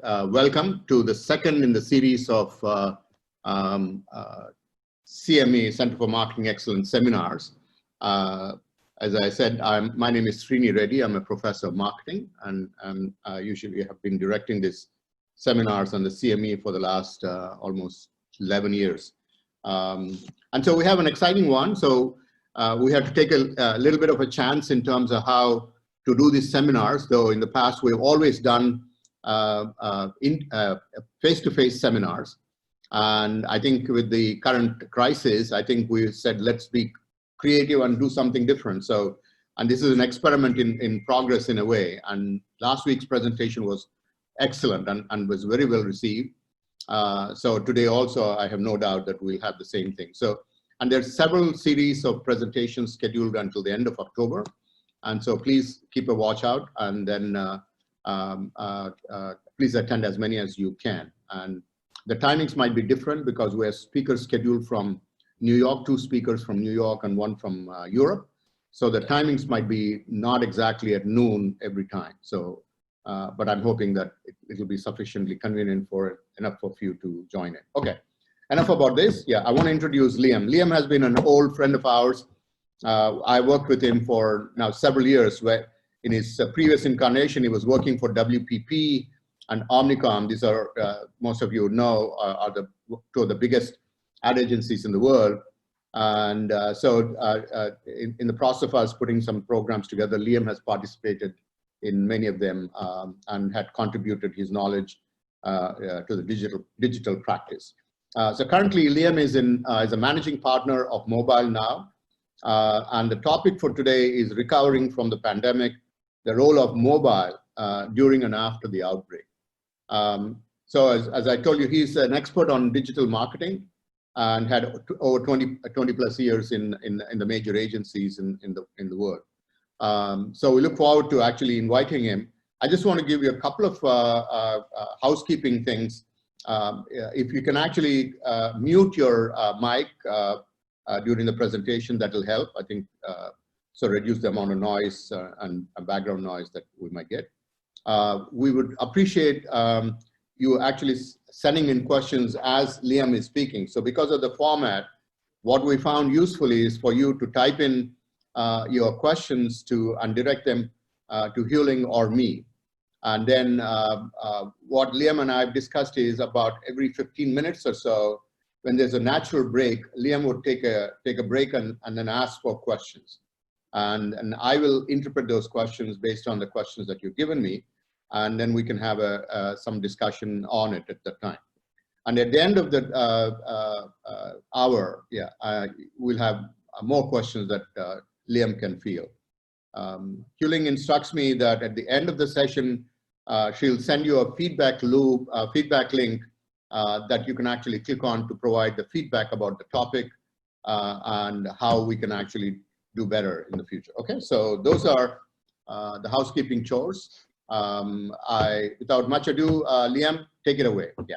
welcome to the second in the series of CME, Center for Marketing Excellence seminars. As I said, my name is Srini Reddy. I'm a professor of marketing, and usually have been directing these seminars on the CME for the last almost 11 years. And so we have an exciting one. So we have to take a little bit of a chance in terms of how to do these seminars, though in the past we've always done face-to-face seminars. And I think with the current crisis, I think we said, let's be creative and do something different. So, and this is an experiment in progress in a way. And last week's presentation was excellent and was very well received. So today also, I have no doubt that we'll have the same thing. So, and there's several series of presentations scheduled until the end of October. And so please keep a watch out, and then please attend as many as you can. And the timings might be different because we have speakers scheduled from New York, 2 speakers from New York and 1 from Europe. So the timings might be not exactly at noon every time. So, but I'm hoping that it will be sufficiently convenient enough for you to join it. Okay, enough about this. Yeah, I want to introduce Liam. Liam has been an old friend of ours. I worked with him for now several years, where in his previous incarnation, he was working for WPP and Omnicom. These are, most of you know, are two of the biggest ad agencies in the world. And so in the process of us putting some programs together, Liam has participated in many of them and had contributed his knowledge to the digital practice. So currently, Liam is a managing partner of Mobile Now. And the topic for today is recovering from the pandemic, the role of mobile during and after the outbreak. So as I told you, he's an expert on digital marketing and had over 20 plus years in the major agencies in the world. So we look forward to actually inviting him. I just want to give you a couple of housekeeping things. If you can actually mute your mic during the presentation, that will help, I think, so reduce the amount of noise and background noise that we might get. We would appreciate you actually sending in questions as Liam is speaking. So because of the format, what we found useful is for you to type in your questions and direct them to Hewling or me. And then what Liam and I have discussed is about every 15 minutes or so, when there's a natural break, Liam would take a break and then ask for questions. And I will interpret those questions based on the questions that you've given me. And then we can have some discussion on it at that time. And at the end of the hour, we'll have more questions that Liam can field. Hewling instructs me that at the end of the session, she'll send you a feedback loop, feedback link that you can actually click on to provide the feedback about the topic and how we can actually do better in the future. Okay, so those are the housekeeping chores. Without much ado, Liam, take it away. Yeah.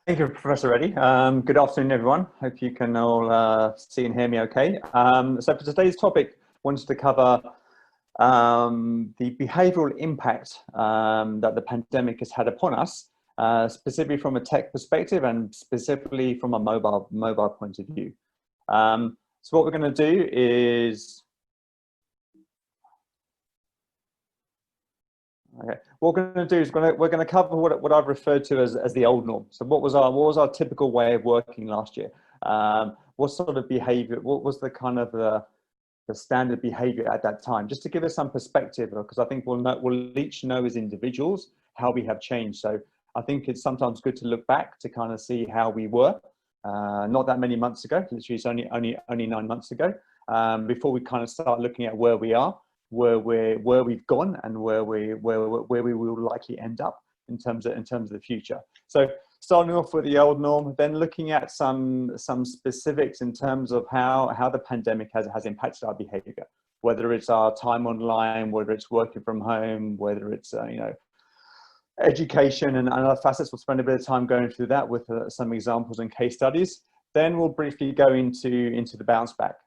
Thank you, Professor Reddy. Good afternoon, everyone. Hope you can all see and hear me okay. So for today's topic, I wanted to cover the behavioral impact that the pandemic has had upon us, specifically from a tech perspective and specifically from a mobile point of view. So what we're going to do is, what we're going to do is we're going to cover what I've referred to as the old norm. So what was our typical way of working last year? What sort of behavior? What was the kind of the standard behavior at that time? Just to give us some perspective, because I think we'll each know as individuals how we have changed. So I think it's sometimes good to look back to kind of see how we were not that many months ago. Literally, it's only 9 months ago. Before we kind of start looking at where we are, where we've gone, and where we will likely end up in terms of the future. So starting off with the old norm, then looking at some specifics in terms of how the pandemic has impacted our behavior, whether it's our time online, whether it's working from home, whether it's education and other facets. We'll spend a bit of time going through that with some examples and case studies. Then we'll briefly go into the bounce back,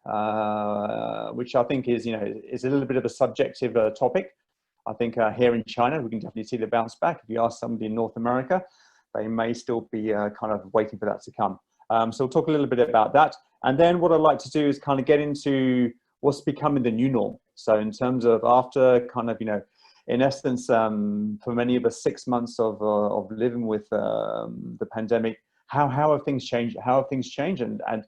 which I think is a little bit of a subjective topic. I think here in China, we can definitely see the bounce back. If you ask somebody in North America, they may still be kind of waiting for that to come. So we'll talk a little bit about that. And then what I'd like to do is kind of get into what's becoming the new norm. So in terms of after kind of, in essence, for many of us, 6 months of living with the pandemic, how have things changed? How have things changed? And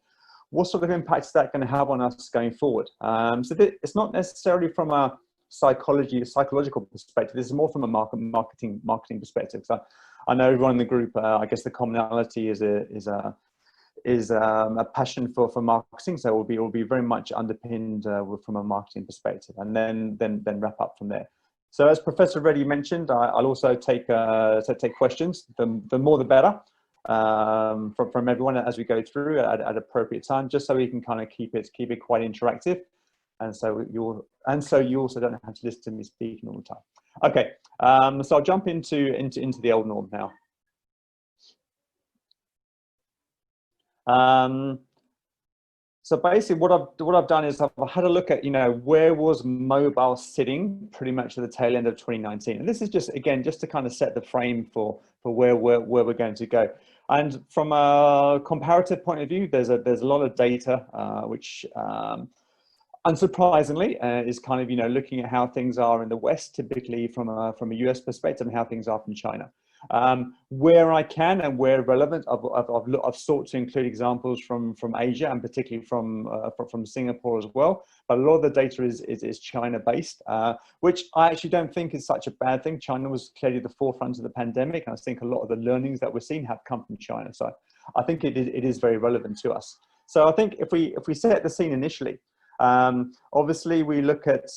what sort of impact is that going to have on us going forward? So it's not necessarily from a psychological perspective. This is more from a marketing perspective. So I know everyone in the group, I guess the commonality is a passion for marketing. So it will be very much underpinned from a marketing perspective, and then wrap up from there. So as Professor Reddy mentioned, I'll also take questions. The more the better, from everyone as we go through at appropriate time, just so we can kind of keep it quite interactive, and so you also don't have to listen to me speaking all the time. Okay, so I'll jump into the old norm now. So basically what I've done is I've had a look at, where was mobile sitting pretty much at the tail end of 2019. And this is just to kind of set the frame for where we're going to go. And from a comparative point of view, there's a lot of data, which unsurprisingly is kind of, looking at how things are in the West, typically from a US perspective, and how things are from China. Where I can and where relevant, I've sought to include examples from Asia, and particularly from Singapore as well. But a lot of the data is China based, which I actually don't think is such a bad thing. China was clearly the forefront of the pandemic, and I think a lot of the learnings that we're seeing have come from China. So I think it is very relevant to us. So I think if we set the scene initially, obviously we look at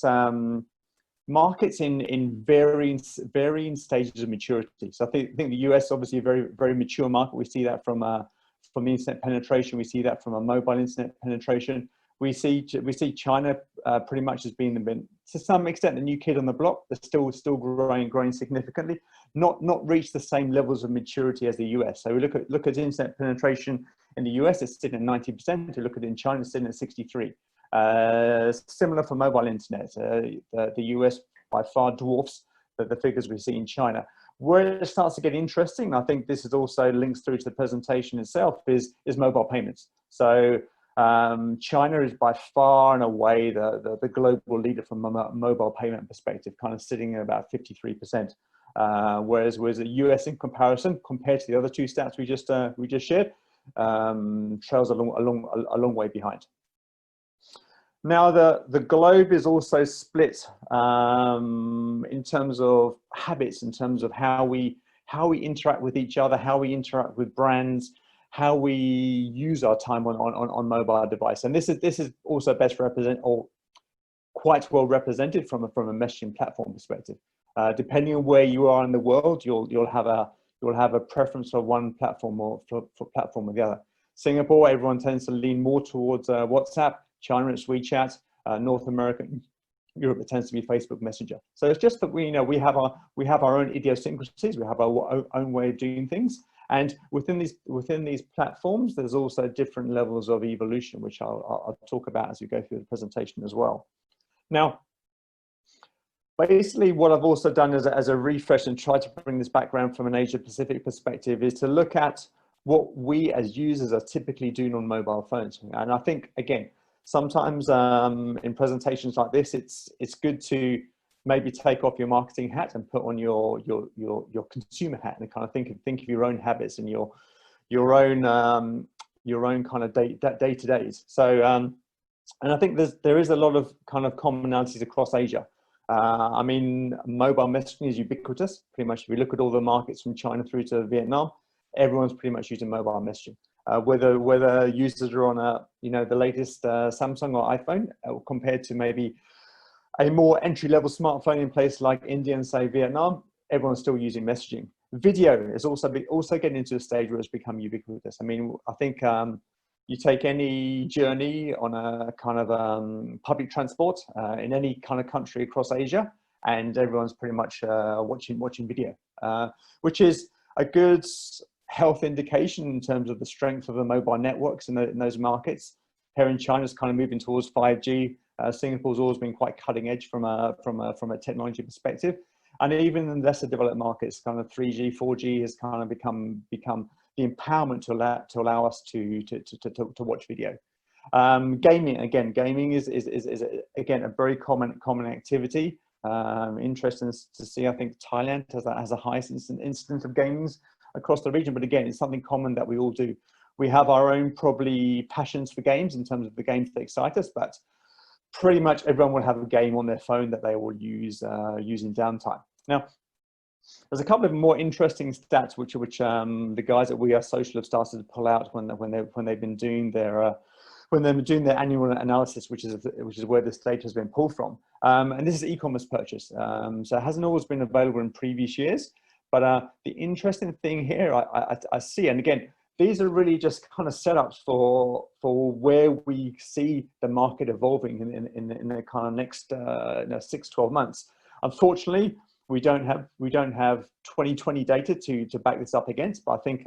markets in varying stages of maturity. So I think the US obviously a very, very mature market. We see that from internet penetration. We see that from a mobile internet penetration. We see China pretty much as being to some extent the new kid on the block. They're still growing significantly. Not reached the same levels of maturity as the US. So we look at internet penetration in the US, it's sitting at 90%. We look at it in China, it's sitting at 63%. Similar for mobile internet, the US by far dwarfs the figures we see in China. Where it starts to get interesting, I think this is also links through to the presentation itself, is mobile payments. So China is by far and away the global leader from a mobile payment perspective, kind of sitting at about 53%. Whereas the US in comparison, compared to the other two stats we just shared, trails a long way behind. Now the globe is also split in terms of habits, in terms of how we interact with each other, how we interact with brands, how we use our time on mobile device. And this is also best represented, or quite well represented from a messaging platform perspective. Depending on where you are in the world, you'll have a preference for one platform or for platform or the other. Singapore, everyone tends to lean more towards WhatsApp. China, it's WeChat. North America, Europe, it tends to be Facebook Messenger. So it's just that we have our own idiosyncrasies. We have our own way of doing things, and within these platforms, there's also different levels of evolution, which I'll talk about as we go through the presentation as well. Now, basically, what I've also done as a refresh and try to bring this background from an Asia Pacific perspective is to look at what we as users are typically doing on mobile phones. And I think, again, sometimes in presentations like this, it's good to maybe take off your marketing hat and put on your consumer hat, and kind of think of your own habits and your own kind of day-to-days. So and I think there is a lot of kind of commonalities across Asia. I mean, mobile messaging is ubiquitous. Pretty much, if you look at all the markets from China through to Vietnam, everyone's pretty much using mobile messaging. Whether users are on the latest Samsung or iPhone, compared to maybe a more entry-level smartphone in places like India and say Vietnam, everyone's still using messaging. Video is also getting into a stage where it's become ubiquitous. I mean, I think you take any journey on a kind of public transport in any kind of country across Asia, and everyone's pretty much watching video, which is a good health indication in terms of the strength of the mobile networks in those markets. Here in China, it's kind of moving towards 5G. Singapore's always been quite cutting edge from a technology perspective, and even in lesser developed markets, kind of 3G, 4G has kind of become the empowerment to allow us to watch video. Gaming is again a very common activity. Interesting to see. I think Thailand has the highest incidence of gamings across the region, but again, it's something common that we all do. We have our own probably passions for games in terms of the games that excite us, but pretty much everyone will have a game on their phone that they will use in downtime. Now, there's a couple of more interesting stats which the guys at We Are Social have started to pull out when they've been doing their annual analysis, which is where this data has been pulled from. And this is e-commerce purchase. So it hasn't always been available in previous years, but the interesting thing here I see, and again, these are really just kind of setups for where we see the market evolving in the kind of next 6-12 months. Unfortunately, we don't have 2020 data to back this up against, but I think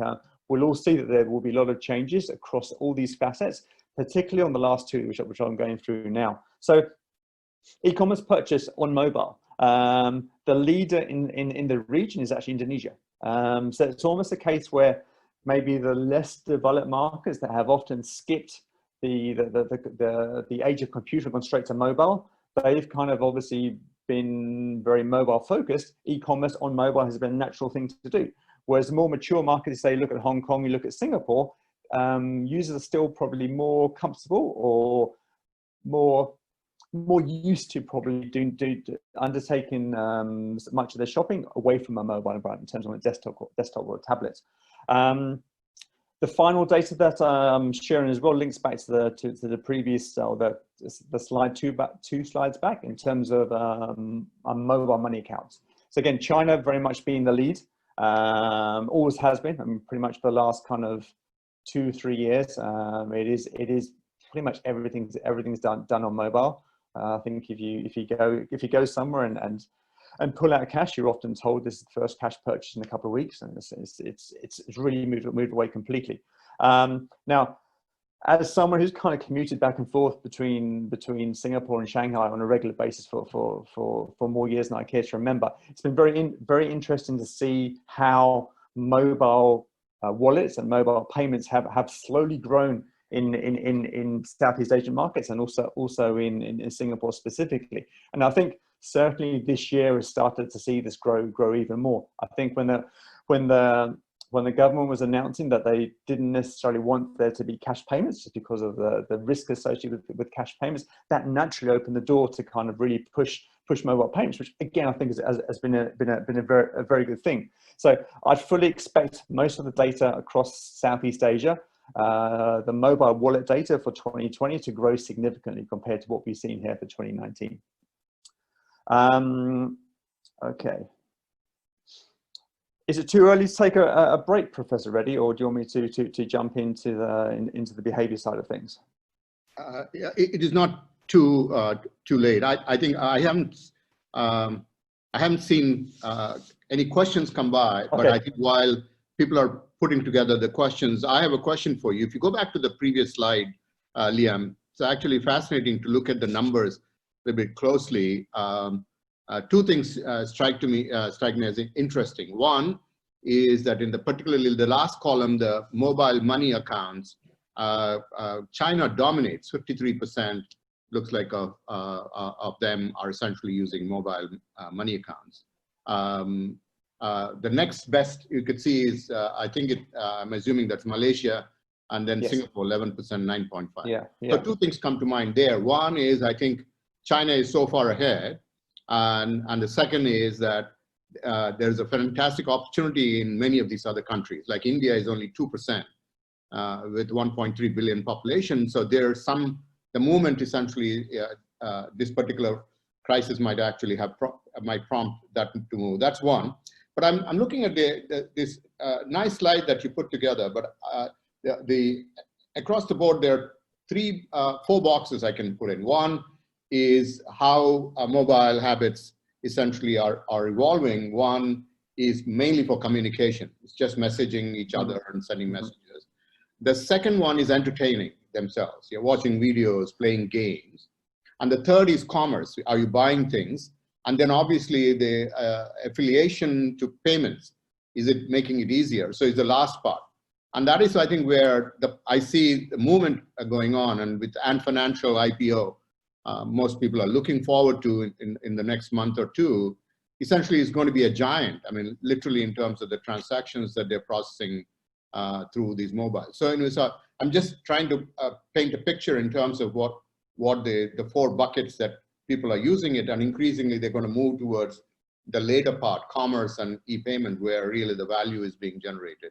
we'll all see that there will be a lot of changes across all these facets, particularly on the last two, which I'm going through now. So e-commerce purchase on mobile. The leader in the region is actually Indonesia. So it's almost a case where maybe the less developed markets that have often skipped the age of computer and gone straight to mobile, they've kind of obviously been very mobile focused. E-commerce on mobile has been a natural thing to do. Whereas more mature markets, say, look at Hong Kong, you look at Singapore, users are still probably more comfortable or more used to probably undertaking much of their shopping away from a mobile environment in terms of a desktop or a tablet. The final data that I'm sharing as well links back to the previous the slide two slides back in terms of mobile money accounts. So again, China very much being the lead, always has been. I mean, pretty much for the last kind of 2-3 years, it is pretty much everything's done on mobile. I think if you go somewhere and pull out cash, you're often told this is the first cash purchase in a couple of weeks, and it's really moved away completely. Now, as someone who's kind of commuted back and forth between Singapore and Shanghai on a regular basis for more years than I care to remember, it's been very interesting to see how mobile wallets and mobile payments have slowly grown in Southeast Asian markets, and also in Singapore specifically. And I think certainly this year has started to see this grow even more. I think when the government was announcing that they didn't necessarily want there to be cash payments just because of the risk associated with cash payments, that naturally opened the door to kind of really push mobile payments, which again I think has been a very good thing. So I'd fully expect most of the data across Southeast Asia, the mobile wallet data for 2020 to grow significantly compared to what we've seen here for 2019. Okay. Is it too early to take a break, Professor Reddy, or do you want me to jump into the behavior side of things? Yeah, it is not too late. I think I haven't seen any questions come by, but I think while people are putting together the questions, I have a question for you. If you go back to the previous slide, Liam, it's actually fascinating to look at the numbers a little bit closely. Two things strike me as interesting. One is that in particularly the last column, the mobile money accounts, China dominates. 53% looks like of them are essentially using mobile money accounts. The next best you could see is I think I'm assuming that's Malaysia, and then Singapore 11%, 9.5. Yeah. So two things come to mind there. One is I think China is so far ahead. And the second is that there's a fantastic opportunity in many of these other countries. Like India is only 2% with 1.3 billion population. So there's the movement essentially, this particular crisis might actually might prompt that to move. That's one. But I'm looking at this nice slide that you put together. But across the board, there are 4 boxes I can put in. One is how mobile habits essentially are evolving. One is mainly for communication. It's just messaging each other and sending messages. The second one is entertaining themselves. You're watching videos, playing games. And the third is commerce. Are you buying things? And then obviously the affiliation to payments. Is it making it easier? So it's the last part. And that is, I think, where I see the movement going on. And with Ant Financial IPO, most people are looking forward to in the next month or two. Essentially, it's going to be a giant. I mean, literally in terms of the transactions that they're processing through these mobiles. So anyways, I'm just trying to paint a picture in terms of what the four buckets that people are using it, and increasingly they're going to move towards the later part, commerce and e-payment, where really the value is being generated.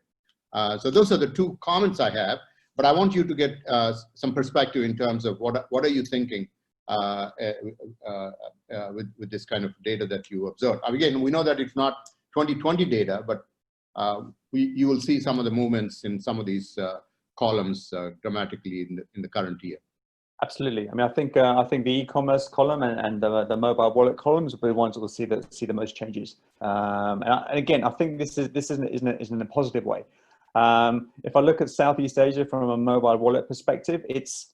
So those are the two comments I have, but I want you to get some perspective in terms of what are you thinking with this kind of data that you observed. Again, we know that it's not 2020 data, but you will see some of the movements in some of these columns dramatically in the current year. Absolutely. I mean, I think the e-commerce column and the mobile wallet columns will be the ones that will see the most changes. And again, I think this isn't a positive way. If I look at Southeast Asia from a mobile wallet perspective, it's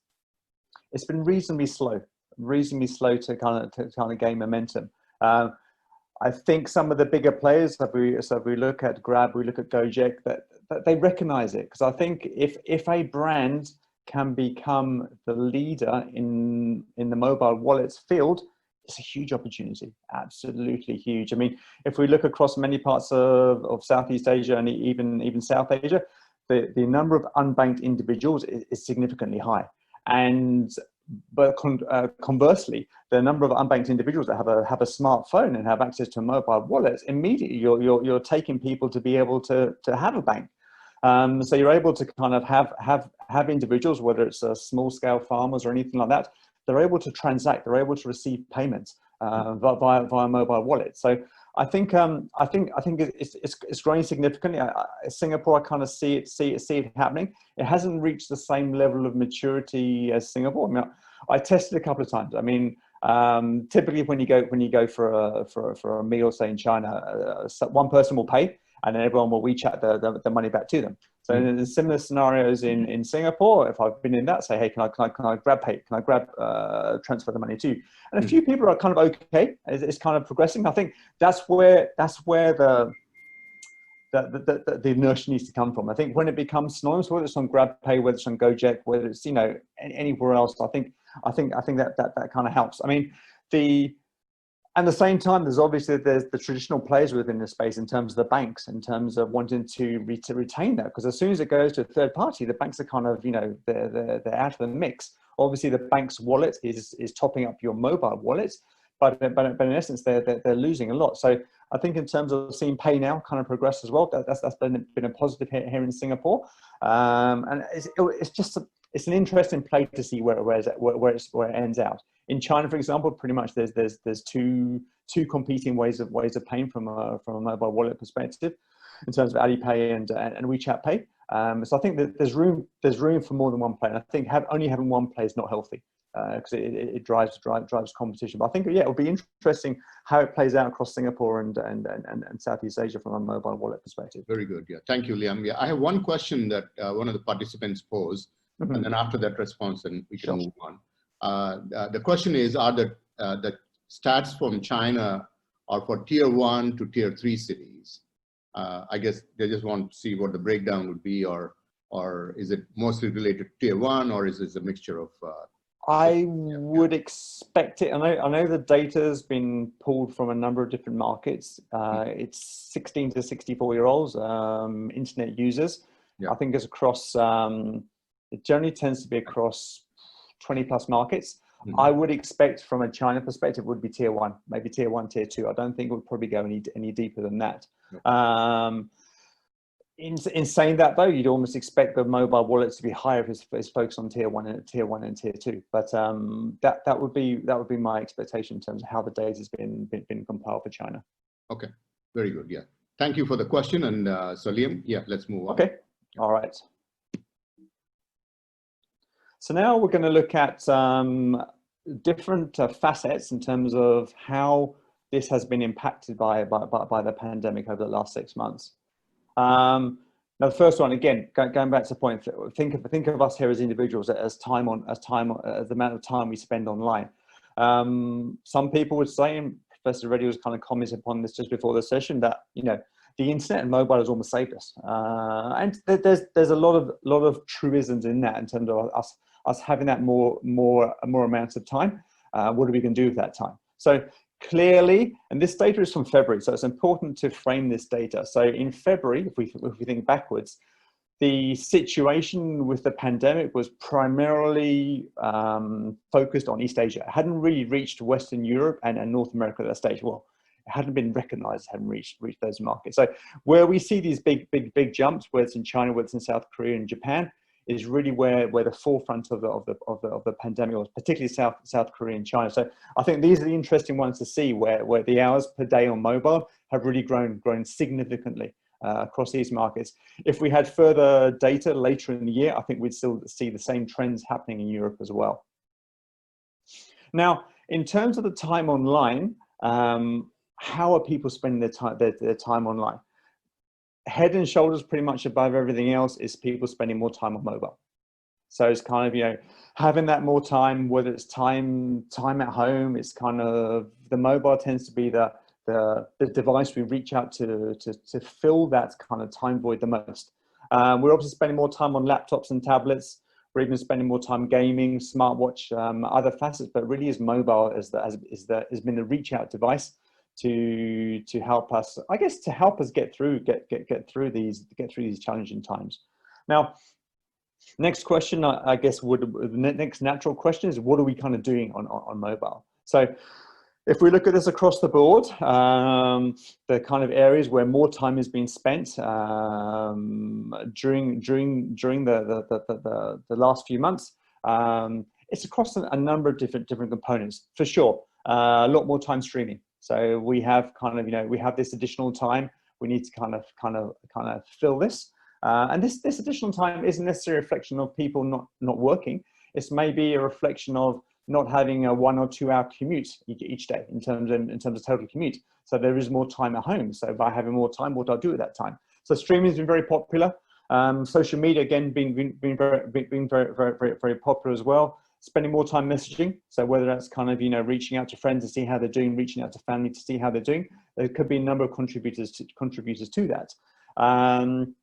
been reasonably slow to kind of gain momentum. I think some of the bigger players, if we look at Grab, we look at Gojek, that they recognize it, because I think if a brand can become the leader in the mobile wallets field, it's a huge opportunity, absolutely huge. I mean, if we look across many parts of Southeast Asia and even South Asia, the number of unbanked individuals is significantly high. But conversely, the number of unbanked individuals that have a smartphone and have access to mobile wallets, immediately you're taking people to be able to have a bank. So you're able to kind of have individuals, whether it's small scale farmers or anything like that, they're able to transact, they're able to receive payments via mobile wallets. So I think it's growing significantly. Singapore, I kind of see it happening. It hasn't reached the same level of maturity as Singapore. I mean, I tested a couple of times. I mean, typically when you go for a meal, say in China, one person will pay, and then everyone will WeChat the money back to them. So in similar scenarios in Singapore, if I've been in that, say, hey, can I grab pay? Can I grab transfer the money to you? And a few people are kind of okay. It's kind of progressing. I think that's where the inertia needs to come from. I think when it becomes synonymous, whether it's on Grab Pay, whether it's on Gojek, whether it's anywhere else, I think that kind of helps. I mean, at the same time, there's the traditional players within the space in terms of the banks, in terms of wanting to retain that, because as soon as it goes to a third party, the banks are kind of, they're out of the mix. Obviously, the bank's wallet is topping up your mobile wallets, but in essence, they're losing a lot. So I think in terms of seeing Pay Now kind of progress as well, that's been a positive here in Singapore, and it's an interesting play to see where it ends out. In China, for example, pretty much there's two competing ways of paying from a mobile wallet perspective, in terms of Alipay and WeChat Pay. So I think that there's room for more than one player. And I think only having one player is not healthy, because it drives competition. But I think it'll be interesting how it plays out across Singapore and Southeast Asia from a mobile wallet perspective. Very good. Yeah, thank you, Liam. Yeah, I have one question that one of the participants posed, and then after that response, then we can move on. The question is, are the stats from China are for tier 1 to tier 3 cities? I guess they just want to see what the breakdown would be, or is it mostly related to tier 1, or is it a mixture of? I would expect it. I know the data's been pulled from a number of different markets. It's 16 to 64-year-olds, internet users. Yeah. I think it's across. It generally tends to be across 20+ markets. I would expect from a China perspective would be tier 1, maybe tier 1, tier 2. I don't think it would probably go any deeper than that. In saying that though, you'd almost expect the mobile wallets to be higher if it's focused on tier 1 and tier 2. But that would be my expectation in terms of how the data has been compiled for China. Okay, very good. Yeah, thank you for the question. And so Liam, yeah, let's move on. Okay, all right. So now we're going to look at different facets in terms of how this has been impacted by the pandemic over the last 6 months. Now, the first one, again, going back to the point, think of us here as individuals, as the amount of time we spend online. Some people would say, and Professor Reddy was kind of commenting upon this just before the session, that, you know, the internet and mobile has almost saved us. And there's a lot of truisms in that, in terms of us having that more amounts of time. What are we going to do with that time? So clearly, and this data is from February, so it's important to frame this data. So in February, if we think backwards, the situation with the pandemic was primarily focused on East Asia. It hadn't really reached Western Europe and North America at that stage. Well, it hadn't been recognized, hadn't reached those markets. So where we see these big jumps, whether it's in China, whether it's in South Korea and Japan, is really where the forefront of the pandemic was, particularly South Korea and China. So I think these are the interesting ones to see, where the hours per day on mobile have really grown significantly across these markets. If we had further data later in the year, I think we'd still see the same trends happening in Europe as well. Now, in terms of the time online, how are people spending their time online? Head and shoulders pretty much above everything else is people spending more time on mobile. So it's kind of, you know, having that more time, whether it's time at home, it's kind of, the mobile tends to be the device we reach out to fill that kind of time void the most. We're obviously spending more time on laptops and tablets. We're even spending more time gaming, smartwatch, other facets, but really is mobile has been the reach out device to help us, I guess, to help us get through these challenging times. Now, next question, I guess, the next natural question is, what are we kind of doing on mobile? So if we look at this across the board, the kind of areas where more time is being spent during the last few months, it's across a number of different components. For sure, a lot more time streaming. So we have kind of, you know, we have this additional time. We need to kind of fill this, and this additional time isn't necessarily a reflection of people not working. It's maybe a reflection of not having a 1 or 2 hour commute each day in terms of total commute. So there is more time at home. So by having more time, what do I do at that time? So streaming has been very popular. Social media, again, being very popular as well. Spending more time messaging. So whether that's kind of, you know, reaching out to friends to see how they're doing, reaching out to family to see how they're doing, there could be a number of contributors to that. Apps,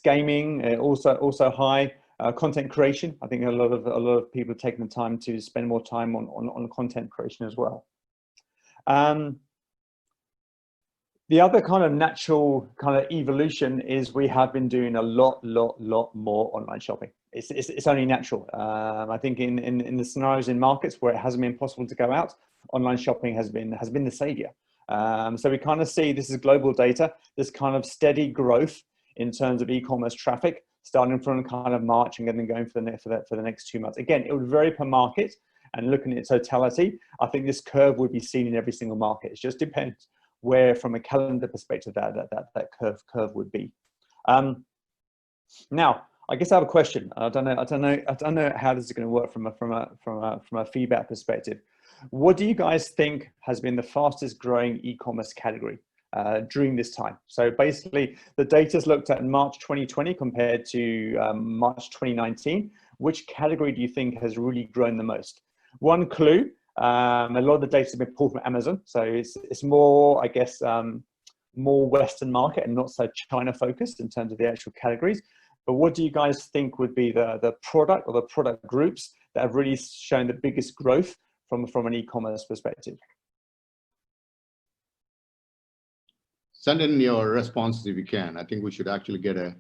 gaming, also high. Content creation. I think a lot of people have taken the time to spend more time on content creation as well. The other kind of natural kind of evolution is we have been doing a lot more online shopping. It's only natural. I think in the scenarios in markets where it hasn't been possible to go out, online shopping has been the savior. So we kind of see, this is global data, this kind of steady growth in terms of e-commerce traffic, starting from kind of March and then going for the next 2 months. Again, it would vary per market, and looking at totality, I think this curve would be seen in every single market. It just depends where, from a calendar perspective, that curve would be. Now, I guess I have a question. I don't know how this is going to work from a feedback perspective. What do you guys think has been the fastest growing e-commerce category during this time? So basically, the data's looked at in March 2020 compared to March 2019. Which category do you think has really grown the most? One clue, a lot of the data has been pulled from Amazon, so it's more, I guess, more Western market and not so China focused in terms of the actual categories. But what do you guys think would be the product or the product groups that have really shown the biggest growth from an e-commerce perspective? Send in your responses if you can. I think we should actually get a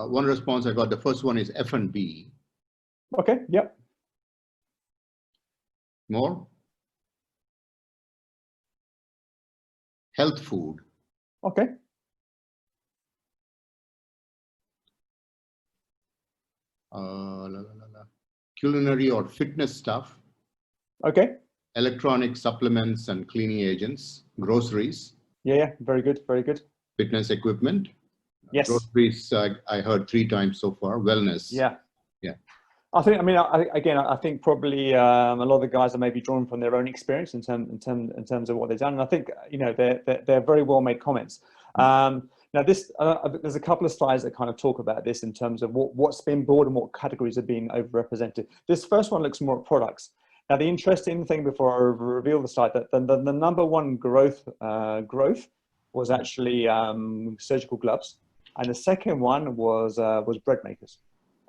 one response I got. The first one is F&B. Okay. Yep. More? Health food. Okay. Culinary or fitness stuff. Okay. Electronic supplements and cleaning agents. Groceries. Yeah. Very good. Very good. Fitness equipment. Yes. Groceries, I heard 3 times so far. Wellness. Yeah. Yeah. I think probably a lot of the guys are maybe drawn from their own experience in terms of what they've done, and I think, you know, they're very well made comments. Now this, there's a couple of slides that kind of talk about this in terms of what's been bought and what categories are being overrepresented. This first one looks more at products. Now, the interesting thing before I reveal the slide, that the number one growth was actually surgical gloves, and the second one was bread makers.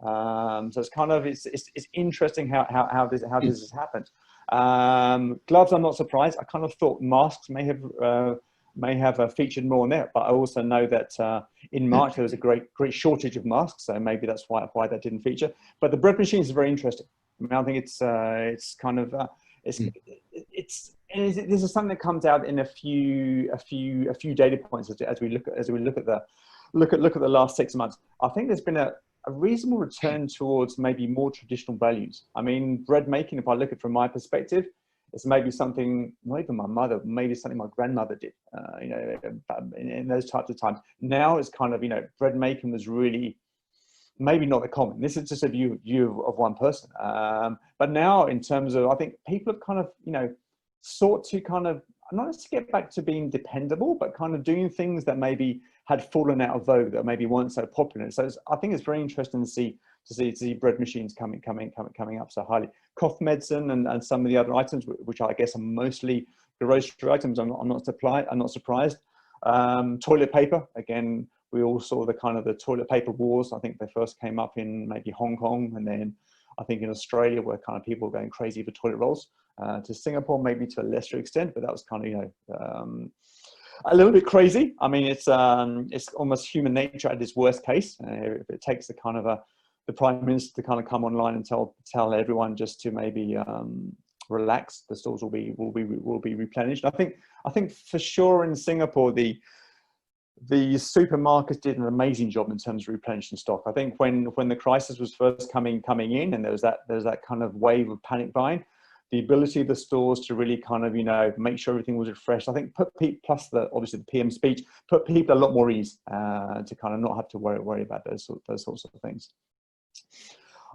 So it's kind of it's interesting how this has happened. Gloves, I'm not surprised. I kind of thought masks may have featured more in there, but I also know that in March there was a great shortage of masks, so maybe that's why that didn't feature. But the bread machine is very interesting. I mean, I think it's kind of this is something that comes out in a few data points as we look at the last 6 months. I think there's been a reasonable return towards maybe more traditional values. I mean, bread making, if I look at it from my perspective, it's maybe something, not even my mother, maybe something my grandmother did, you know, in those types of times. Now it's kind of, you know, bread making was really maybe not that common. This is just a view of one person. But now in terms of, I think people have kind of, you know, sought to kind of, not necessarily get back to being dependable, but kind of doing things that maybe had fallen out of vogue, that maybe weren't so popular. So I think it's very interesting to see bread machines coming up so highly. Cough medicine and some of the other items, which I guess are mostly grocery items, I'm not surprised. Toilet paper, again, we all saw the toilet paper wars. I think they first came up in maybe Hong Kong, and then I think in Australia, where kind of people were going crazy for toilet rolls. To Singapore, maybe to a lesser extent, but that was kind of, you know, a little bit crazy. I mean, it's almost human nature at its worst case. If it takes the Prime Minister to kind of come online and tell everyone just to maybe relax, the stores will be replenished. I think for sure in Singapore, the supermarkets did an amazing job in terms of replenishing stock. I think when the crisis was first coming in, and there was that kind of wave of panic buying, the ability of the stores to really kind of, you know, make sure everything was refreshed, I think plus obviously the PM speech, put people a lot more ease to kind of not have to worry about those sorts of things.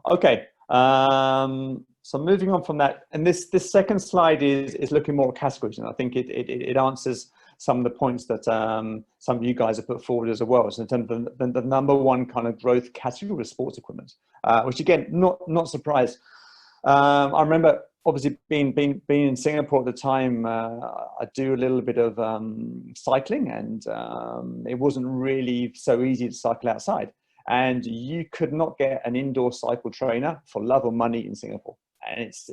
Okay, so moving on from that, and this second slide is looking more at categories, and I think it answers some of the points that some of you guys have put forward as well. So in terms of the number one kind of growth category was sports equipment, which again, not surprised. I remember obviously being in Singapore at the time, I do a little bit of cycling, and it wasn't really so easy to cycle outside. And you could not get an indoor cycle trainer for love or money in Singapore. And it's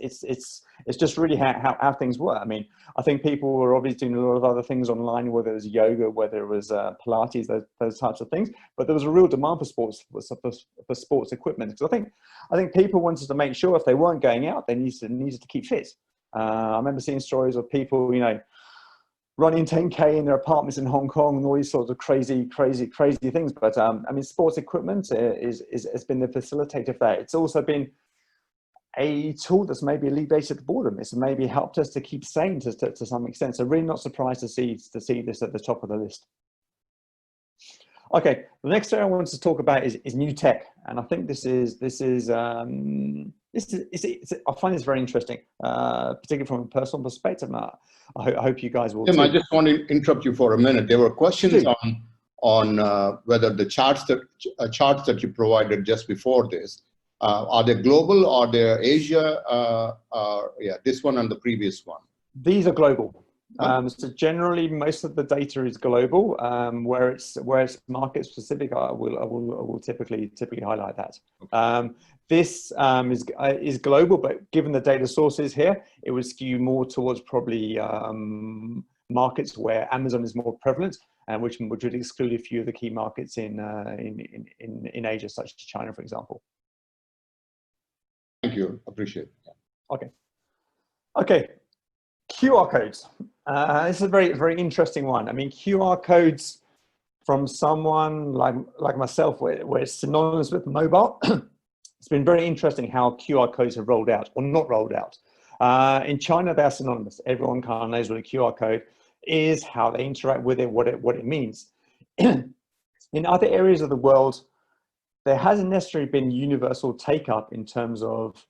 just really how things work. I mean, I think people were obviously doing a lot of other things online, whether it was yoga, whether it was Pilates, those types of things. But there was a real demand for sports equipment, because I think people wanted to make sure if they weren't going out, they needed to keep fit. I remember seeing stories of people, you know, running 10K in their apartments in Hong Kong and all these sorts of crazy things. But I mean, sports equipment has been the facilitator for that. It's also been a tool that's maybe alleviated boredom. It's maybe helped us to keep sane to some extent. So really not surprised to see this at the top of the list. Okay, the next area I wanted to talk about is new tech, and I think this is I find this very interesting, particularly from a personal perspective. I hope you guys will. Tim, I just want to interrupt you for a minute. There were questions on whether the charts that you provided just before this, are they global, or they're Asia? Yeah, this one and the previous one. These are global. So generally, most of the data is global. Where it's market specific, I will typically highlight that. Okay. This is global, but given the data sources here, it would skew more towards probably markets where Amazon is more prevalent, and which would exclude a few of the key markets in Asia, such as China, for example. Thank you. Appreciate it. Okay. Okay. QR codes. This is a very, very interesting one. I mean, QR codes from someone like myself, where it's synonymous with mobile. It's been very interesting how QR codes have rolled out or not rolled out. In China, they're synonymous. Everyone kind of knows what a QR code is, how they interact with it, what it means. In other areas of the world, there hasn't necessarily been universal take-up in terms of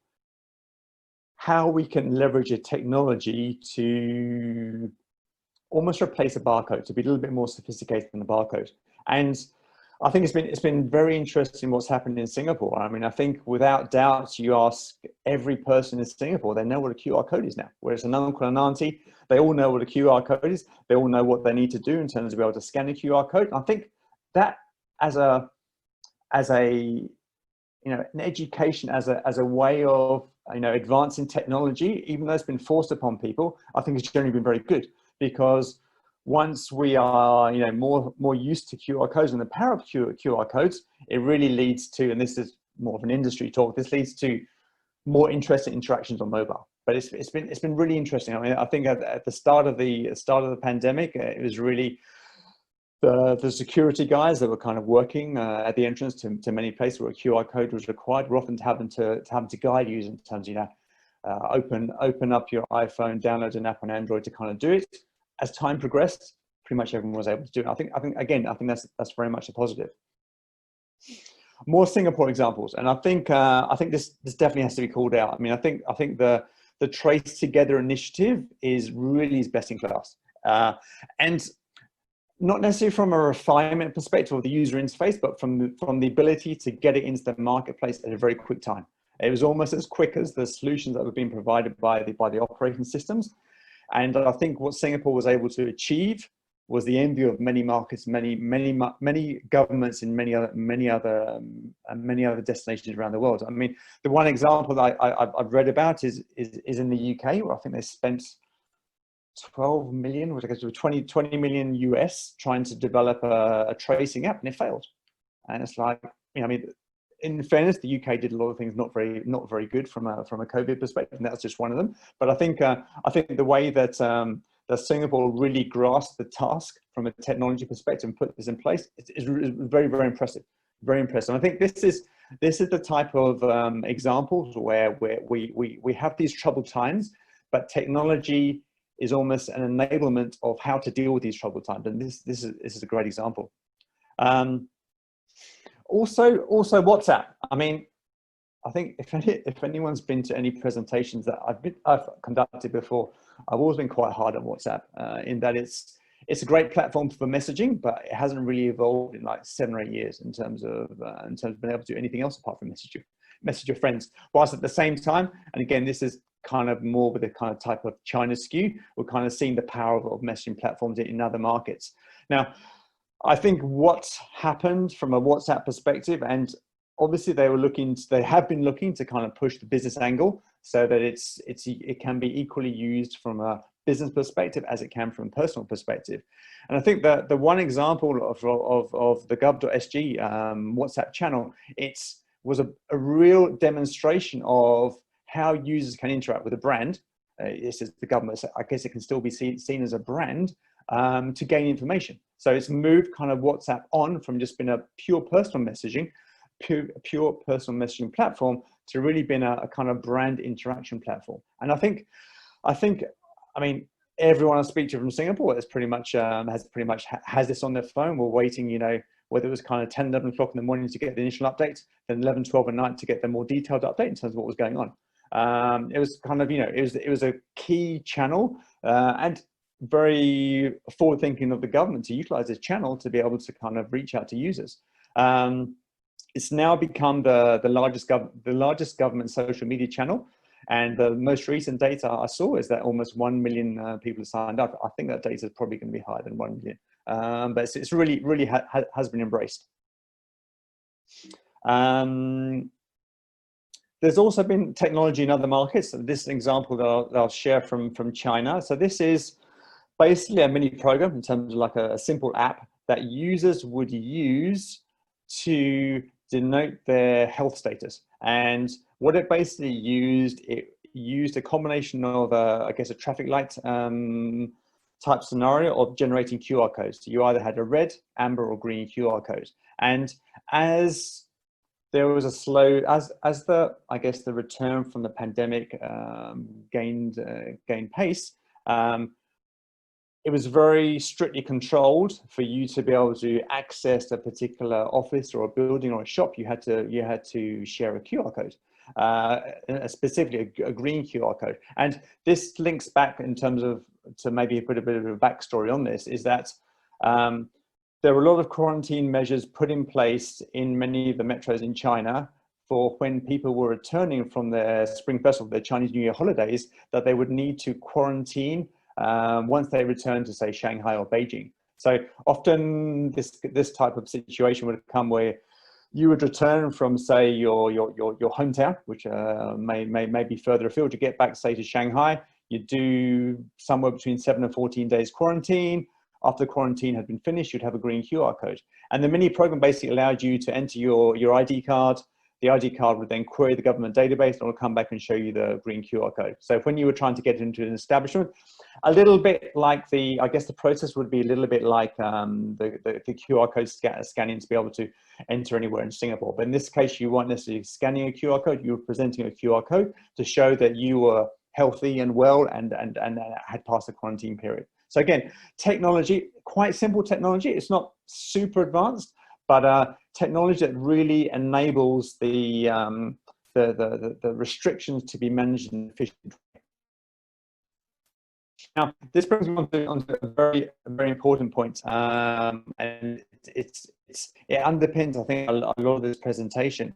how we can leverage a technology to almost replace a barcode, to be a little bit more sophisticated than a barcode. And I think it's been very interesting what's happened in Singapore. I mean, I think without doubt, you ask every person in Singapore, they know what a QR code is now. Whereas an uncle and auntie, they all know what a QR code is. They all know what they need to do in terms of being able to scan a QR code. And I think that as a an education, as a way of advancing technology, even though it's been forced upon people, I think it's generally been very good, because once we are more used to QR codes and the power of QR codes, it really leads to, and this is more of an industry talk, this leads to more interesting interactions on mobile. But it's been really interesting. I mean, I think at the start of the pandemic, it was really the security guys that were kind of working at the entrance to many places where a QR code was required. We're often having to guide you in terms of open up your iPhone, download an app on Android to kind of do it. As time progressed, pretty much everyone was able to do it. I think that's very much a positive. More Singapore examples, and I think this definitely has to be called out. I mean, I think the Trace Together initiative is best in class, and not necessarily from a refinement perspective of the user interface, but from the ability to get it into the marketplace at a very quick time. It was almost as quick as the solutions that were being provided by the operating systems. And I think what Singapore was able to achieve was the envy of many markets, many governments in many other destinations around the world. I mean, the one example that I've read about is in the UK, where I think they spent 12 million, which I guess was 20 million US, trying to develop a tracing app, and it failed. And it's like, I mean, in fairness, the UK did a lot of things not very good from a COVID perspective, and that's just one of them. But I think the way that Singapore really grasped the task from a technology perspective and put this in place is very, very impressive. Very impressive. And I think this is the type of examples where we have these troubled times, but technology is almost an enablement of how to deal with these troubled times. And this is a great example. Also WhatsApp. I mean, I think if anyone's been to any presentations that I've conducted before, I've always been quite hard on WhatsApp in that it's a great platform for messaging, but it hasn't really evolved in like 7 or 8 years in terms of being able to do anything else apart from message your friends. Whilst at the same time, and again, this is kind of more with the kind of type of China skew, we're kind of seeing the power of messaging platforms in other markets. Now, I think what's happened from a WhatsApp perspective, and obviously they have been looking to kind of push the business angle so that it can be equally used from a business perspective as it can from a personal perspective. And I think that the one example of the gov.sg WhatsApp channel, it was a real demonstration of how users can interact with a brand. This is the government, I guess it can still be seen as a brand, to gain information. So it's moved kind of WhatsApp on from just being a pure personal messaging platform to really being a kind of brand interaction platform. And I think, I mean, everyone I speak to from Singapore has pretty much has this on their phone. We're waiting, whether it was kind of 10, 11 o'clock in the morning to get the initial update, then 11, 12 at night to get the more detailed update in terms of what was going on. It was kind of, it was a key channel, and very forward thinking of the government to utilize this channel to be able to kind of reach out to users. It's now become the largest government social media channel, and the most recent data I saw is that almost 1 million people have signed up. I think that data is probably going to be higher than 1 million, but it's really has been embraced. There's also been technology in other markets. This example that I'll share from China. So this is basically a mini program in terms of like a simple app that users would use to denote their health status. And what it basically used a combination of I guess a traffic light type scenario of generating QR codes. So you either had a red, amber, or green QR code. And as there was I guess the return from the pandemic gained pace, it was very strictly controlled. For you to be able to access a particular office or a building or a shop, you had to share a QR code, specifically a green QR code. And this links back in terms of, to maybe put a bit of a backstory on this, is that there were a lot of quarantine measures put in place in many of the metros in China for when people were returning from their Spring Festival, their Chinese New Year holidays, that they would need to quarantine once they returned to, say, Shanghai or Beijing. So often this type of situation would come where you would return from, say, your hometown, which may be further afield, to get back, say, to Shanghai. You do somewhere between 7 and 14 days quarantine. After the quarantine had been finished, you'd have a green QR code. And the mini program basically allowed you to enter your ID card. The ID card would then query the government database, and it will come back and show you the green QR code. So when you were trying to get into an establishment, a little bit like I guess the process would be a little bit like the QR code scanning to be able to enter anywhere in Singapore. But in this case, you weren't necessarily scanning a QR code, you were presenting a QR code to show that you were healthy and well and had passed the quarantine period. So again, technology, quite simple technology. It's not super advanced, but technology that really enables the restrictions to be managed in an efficient way. Now, this brings me on to a very important point, and it underpins, I think, a lot of this presentation.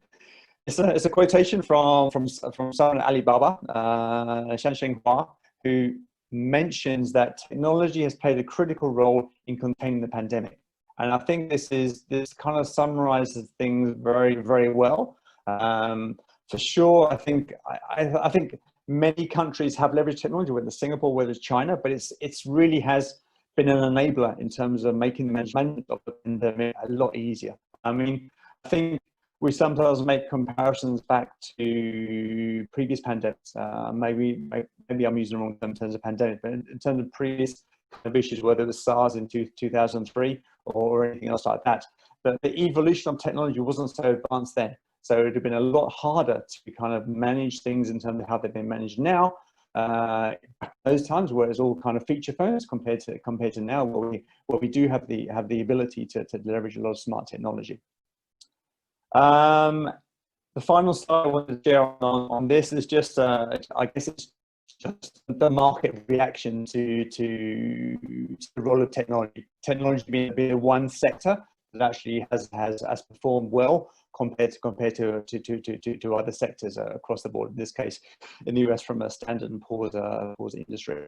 It's a quotation from someone at Alibaba, Shan Xinghua, who mentions that technology has played a critical role in containing the pandemic. And I think this kind of summarizes things very, very well. For sure, I think many countries have leveraged technology, whether it's Singapore, whether it's China, but it's really has been an enabler in terms of making the management of the pandemic a lot easier. I mean, I think we sometimes make comparisons back to previous pandemics. Maybe I'm using the wrong term in terms of pandemic, but in terms of previous kind of issues, whether it was SARS in 2003 or anything else like that. But the evolution of technology wasn't so advanced then. So it would have been a lot harder to kind of manage things in terms of how they've been managed now. Those times where it's all kind of feature phones compared to now, where we do have the ability to leverage a lot of smart technology. The final slide I want to share on this is just, I guess it's just the market reaction to the role of technology. Technology being one sector that actually has performed well compared to other sectors across the board. In this case, in the US, from a Standard & Poor's industry.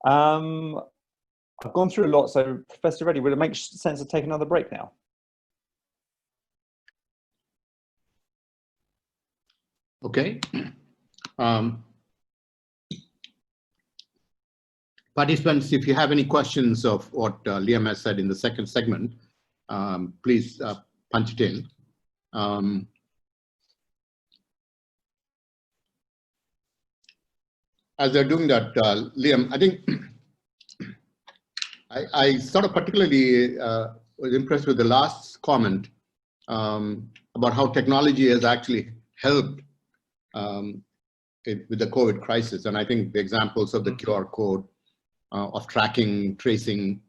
I've gone through a lot, so Professor Reddy, would it make sense to take another break now? Okay. Participants, if you have any questions of what Liam has said in the second segment, please punch it in. As they're doing that, Liam, I think I sort of particularly was impressed with the last comment about how technology has actually helped with the COVID crisis. And I think the examples of the QR code, of tracking, tracing,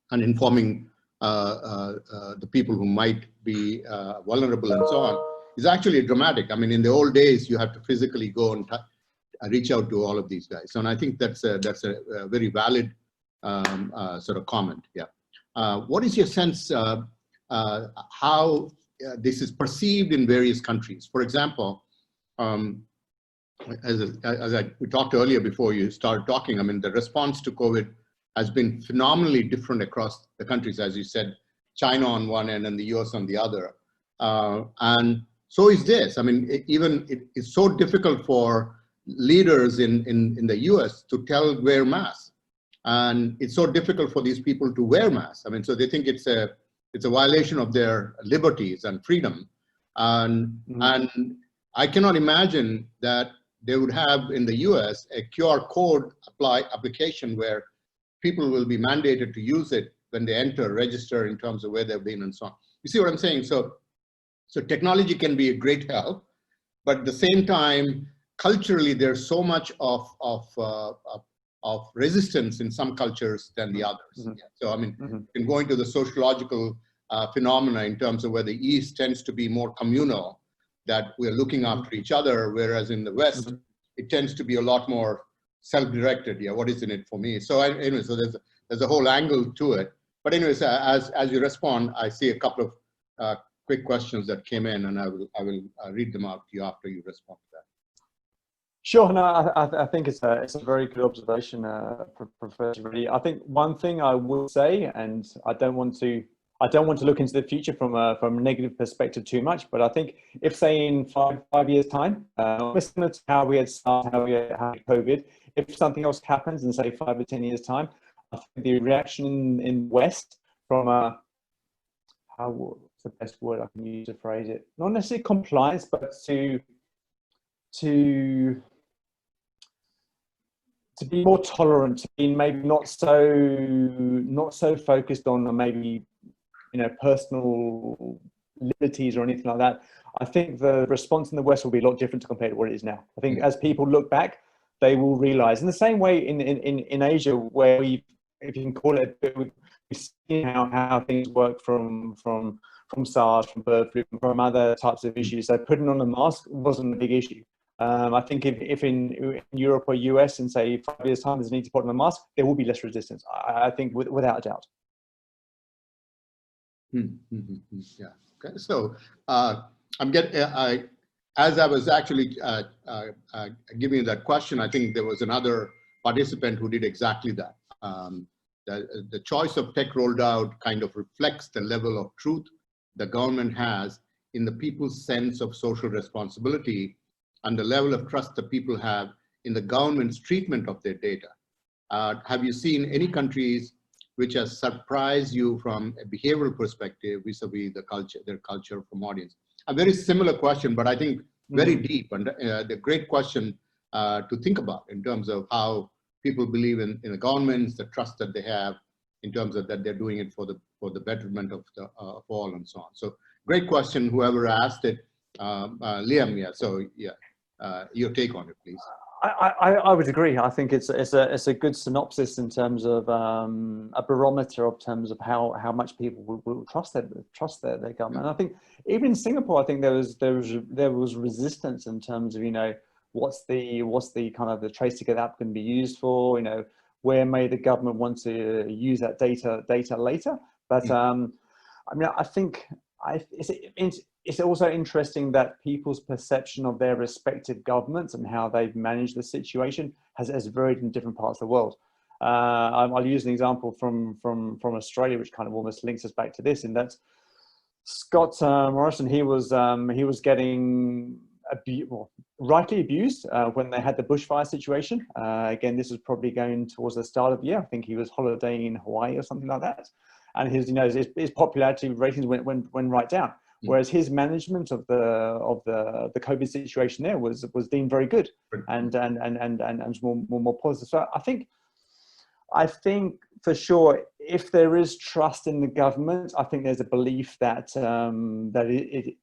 and informing the people who might be vulnerable and so on is actually dramatic. I mean, in the old days, you had to physically go and reach out to all of these guys. And I think that's a very valid sort of comment. Yeah. What is your sense how this is perceived in various countries? For example, we talked earlier before you started talking, I mean, the response to COVID has been phenomenally different across the countries, as you said, China on one end and the US on the other. And so is this. I mean, it's so difficult for leaders in the US to wear masks. And it's so difficult for these people to wear masks. I mean, so they think it's a violation of their liberties and freedom. And I cannot imagine that they would have in the US a QR code application where people will be mandated to use it when they register in terms of where they've been and so on. You see what I'm saying? So technology can be a great help, but at the same time, culturally, there's so much of resistance in some cultures than the others. Yeah. So I mean, in going to the sociological phenomena in terms of where the East tends to be more communal, that we're looking after each other, whereas in the West, it tends to be a lot more self-directed. Yeah, what is in it for me? So anyway, so there's a whole angle to it. But anyways, as you respond, I see a couple of quick questions that came in, and I will read them out to you after you respond to that. Sure. No, I think it's a very good observation, Professor Reddy. I think one thing I would say, and I don't want to look into the future from a negative perspective too much, but I think if, say, in five years' time, similar to how we had started, how we had COVID, if something else happens in, say, 5 or 10 years' time, I think the reaction in the West from what's the best word I can use to phrase it? Not necessarily compliance, but to be more tolerant, to be maybe not so focused on maybe, you know, personal liberties or anything like that. I think the response in the West will be a lot different compared to what it is now. I think as people look back, they will realize, in the same way in Asia, where if you can call it, we've seen how things work from SARS, from bird flu, from other types of issues. So putting on a mask wasn't a big issue. I think if in Europe or US in, say, 5 years' time there's a need to put on a mask, there will be less resistance. I think without a doubt. Yeah. Okay. So as I was actually giving you that question, I think there was another participant who did exactly that. The choice of tech rolled out kind of reflects the level of truth the government has in the people's sense of social responsibility and the level of trust the people have in the government's treatment of their data. Have you seen any countries which has surprised you from a behavioral perspective vis-a-vis their culture from audience? A very similar question, but I think very deep, and the great question to think about in terms of how people believe in the governments, the trust that they have in terms of that they're doing it for the betterment of all and so on. So great question, whoever asked it. Liam, yeah, so yeah. Your take on it, please. I would agree. I think it's a good synopsis in terms of a barometer of terms of how much people will trust their government. And I think even in Singapore, I think there was resistance in terms of, you know, what's the kind of the trace together app can be used for, you know, where may the government want to use that data later. But I mean, I think it's also interesting that people's perception of their respective governments and how they've managed the situation has varied in different parts of the world. I'll use an example from Australia, which kind of almost links us back to this, in that Scott Morrison, he was getting rightly abused when they had the bushfire situation. Again, this was probably going towards the start of the year. I think he was holidaying in Hawaii or something like that, and his popularity ratings went right down. Whereas his management of the COVID situation there was deemed very good and more positive. So I think for sure, if there is trust in the government, I think there's a belief that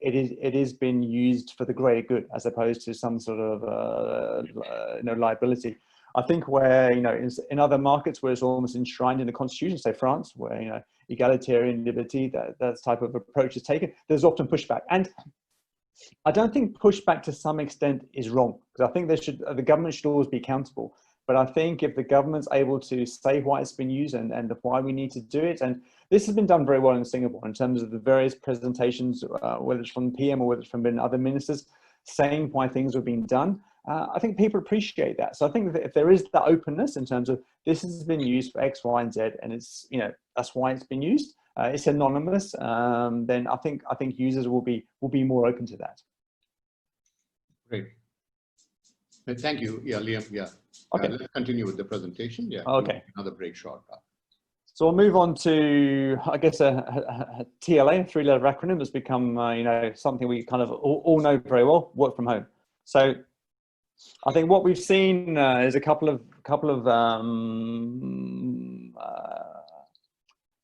it is being used for the greater good as opposed to some sort of liability. I think where, you know, in other markets where it's almost enshrined in the constitution, say France, where, you know, egalitarian liberty, that type of approach is taken, there's often pushback. And I don't think pushback to some extent is wrong, because I think the government should always be accountable. But I think if the government's able to say why it's been used and why we need to do it, and this has been done very well in Singapore in terms of the various presentations, whether it's from the PM or whether it's from other ministers, saying why things are being done. I think people appreciate that. So I think that if there is that openness in terms of this has been used for X, Y, and Z, and it's, you know, that's why it's been used, it's anonymous, then I think users will be more open to that. Great. Thank you. Yeah, Liam. Yeah. Okay. Let's continue with the presentation. Yeah. Okay. Another break short. So we'll move on to, I guess, a TLA, a three-letter acronym that's become, you know, something we kind of all know very well: work from home. So I think what we've seen is a couple of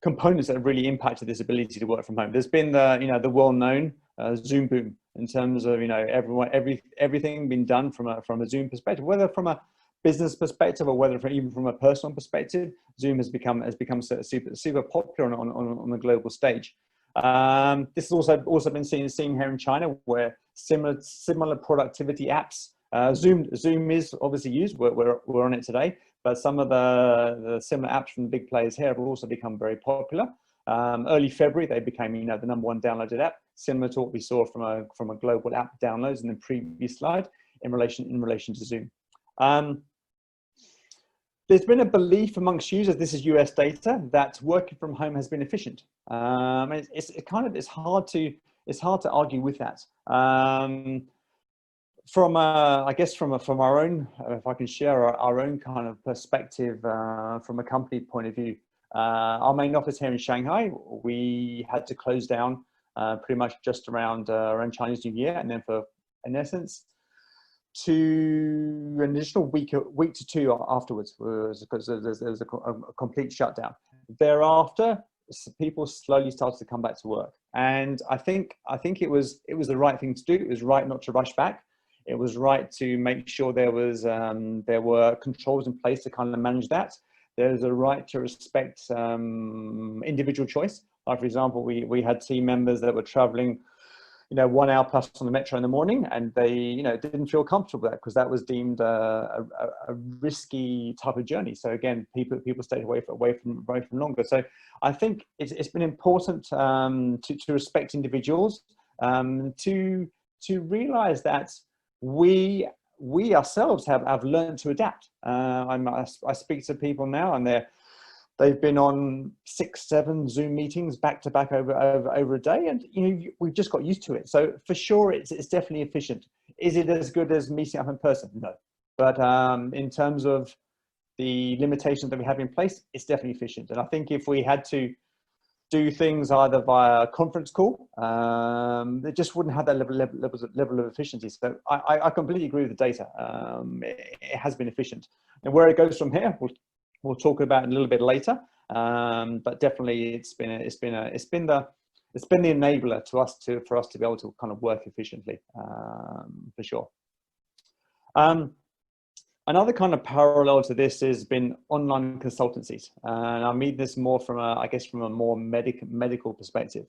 components that have really impacted this ability to work from home. There's been the well-known Zoom boom in terms of, you know, everything being done from a Zoom perspective, whether from a business perspective or whether even from a personal perspective. Zoom has become super popular on the global stage. This has also been seen here in China, where similar productivity apps. Zoom is obviously used. We're on it today, but some of the similar apps from the big players here have also become very popular. Early February, they became, the #1 downloaded app, similar to what we saw from a global app downloads in the previous slide in relation to Zoom. There's been a belief amongst users, this is US data, that working from home has been efficient. It's hard to argue with that. From our own, if I can share our own kind of perspective from a company point of view, our main office here in Shanghai, we had to close down pretty much just around Chinese New Year, and then in essence, to an additional week to two afterwards, because there was a complete shutdown. Thereafter, people slowly started to come back to work, and I think it was the right thing to do. It was right not to rush back. It was right to make sure there were controls in place to kind of manage that. There's a right to respect individual choice. Like, for example, we had team members that were traveling 1 hour plus on the metro in the morning, and they didn't feel comfortable with that because that was deemed a risky type of journey. So again, people stayed away from longer. So I think it's been important to respect individuals, to realize that we ourselves have learned to adapt. I speak to people now, and they've been on 6-7 Zoom meetings back to back over a day, and we've just got used to it. So for sure, it's definitely efficient. Is it as good as meeting up in person? No, but in terms of the limitations that we have in place, it's definitely efficient. And I think if we had to do things either via conference call, they just wouldn't have that level of efficiency. So I completely agree with the data. It has been efficient, and where it goes from here, we'll talk about it a little bit later. But definitely, it's been the enabler for us to be able to kind of work efficiently, for sure. Another kind of parallel to this has been online consultancies, and I mean this more from a more medical perspective.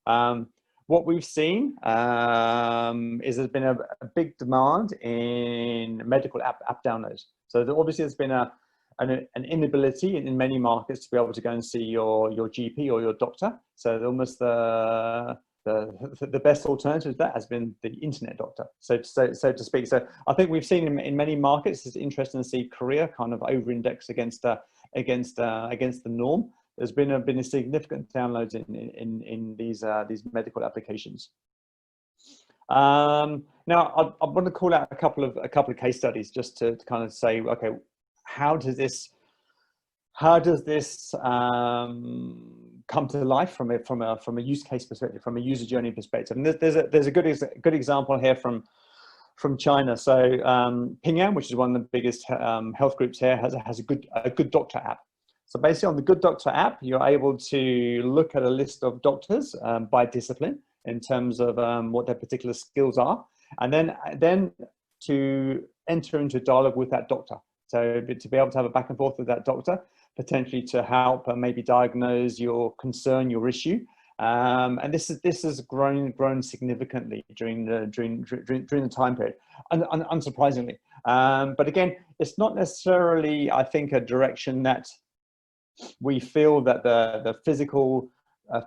What we've seen is there's been a big demand in medical app downloads. So obviously there's been an inability in many markets to be able to go and see your GP or your doctor. So almost the best alternative to that has been the internet doctor, so to speak. So I think we've seen in many markets, it's interesting to see Korea kind of over-index against the norm. There's been a significant downloads in these medical applications. Now I want to call out a couple of case studies just to kind of say, okay, how does this come to life from a use case perspective, from a user journey perspective? And there's a good example here from China. So Ping An, which is one of the biggest health groups here, has a good doctor app. So basically, on the Good Doctor app, you're able to look at a list of doctors by discipline in terms of what their particular skills are, and then to enter into dialogue with that doctor. So to be able to have a back and forth with that doctor, potentially to help maybe diagnose your concern, your issue, and this has grown significantly during the time period, unsurprisingly. But again, it's not necessarily, I think, a direction that we feel that the physical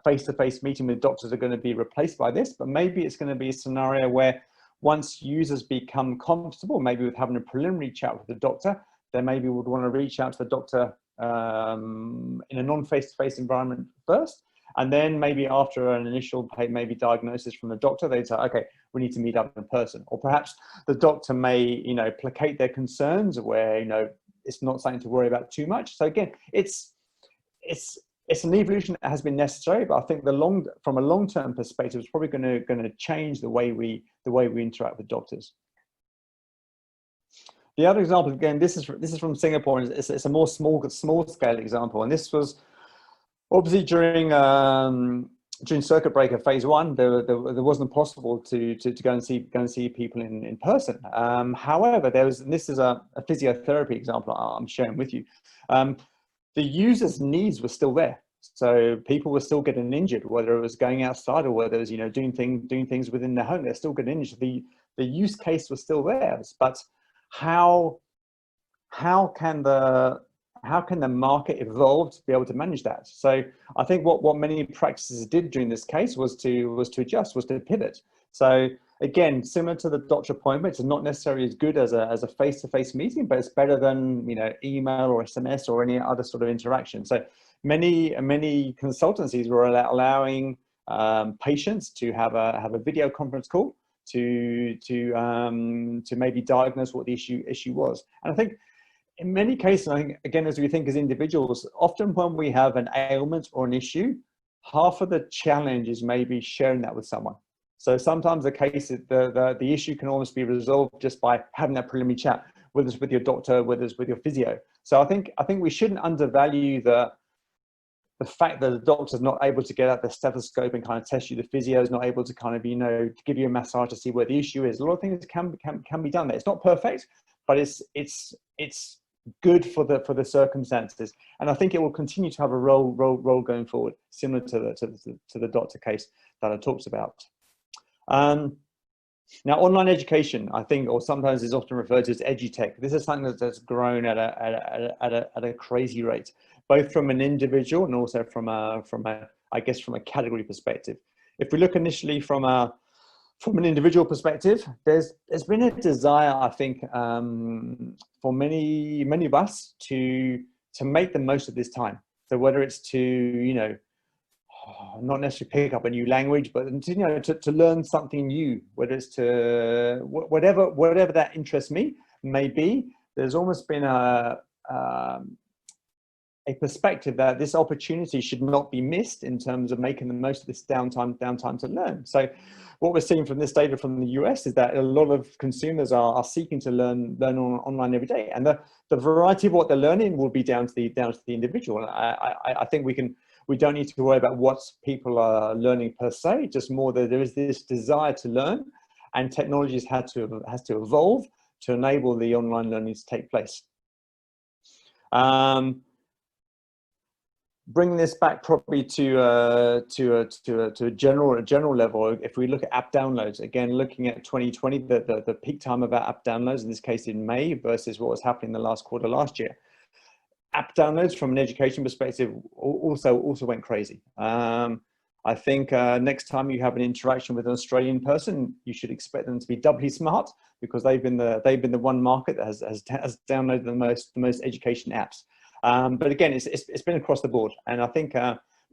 face-to-face meeting with doctors are going to be replaced by this, but maybe it's going to be a scenario where once users become comfortable, maybe with having a preliminary chat with the doctor, they maybe would want to reach out to the doctor in a non-face-to-face environment first, and then maybe after an initial maybe diagnosis from the doctor, they'd say, okay, we need to meet up in person. Or perhaps the doctor may placate their concerns where it's not something to worry about too much. So again, it's an evolution that has been necessary, but I think from a long-term perspective, it's probably going to change the way we interact with doctors. The other example, again, this is from Singapore, and it's a more small scale example, and this was obviously during circuit breaker phase 1. There wasn't possible to go and see people in person. However, this is a physiotherapy example I'm sharing with you. The user's needs were still there. So people were still getting injured, whether it was going outside or whether it was doing things within their home. They're still getting injured. The use case was still there, but how how can the market evolve to be able to manage that? So I think what many practices did during this case was to adjust, was to pivot. So again, similar to the doctor appointment, it's not necessarily as good as a face-to-face meeting, but it's better than, you know, email or SMS or any other sort of interaction. So many consultancies were allowing patients to have a video conference call to maybe diagnose what the issue was. And I think in many cases, I think, again, as we think as individuals, often when we have an ailment or an issue, half of the challenge is maybe sharing that with someone. So sometimes the case, the issue can almost be resolved just by having that preliminary chat, whether it's with your doctor, whether it's with your physio. So I think we shouldn't undervalue the fact that the doctor's not able to get out the stethoscope and kind of test you, the physio is not able to kind of, you know, to give you a massage to see where the issue is. A lot of things can be done there. It's not perfect, but it's good for the circumstances, and I think it will continue to have a role going forward, similar to the doctor case that I talked about. Now, online education, I think, or sometimes is often referred to as edutech. This is something that's grown at a crazy rate, both from an individual and also from a category perspective. If we look initially from an individual perspective, there's been a desire, I think, for many of us to make the most of this time. So whether it's to, you know, not necessarily pick up a new language, but to, you know, to learn something new, whether it's to whatever that interests me may be, there's almost been a perspective that this opportunity should not be missed in terms of making the most of this downtime to learn. So what we're seeing from this data from the US is that a lot of consumers are seeking to learn online every day, and the variety of what they're learning will be down to the individual. I think we don't need to worry about what people are learning per se, just more that there is this desire to learn, and technology has to evolve to enable the online learning to take place. Bring this back probably to a general level. If we look at app downloads, again, looking at 2020, the peak time of our app downloads, in this case in May, versus what was happening in the last quarter last year. App downloads from an education perspective also went crazy. I think next time you have an interaction with an Australian person, you should expect them to be doubly smart, because they've been the one market that has downloaded the most education apps. But again, it's been across the board, and I think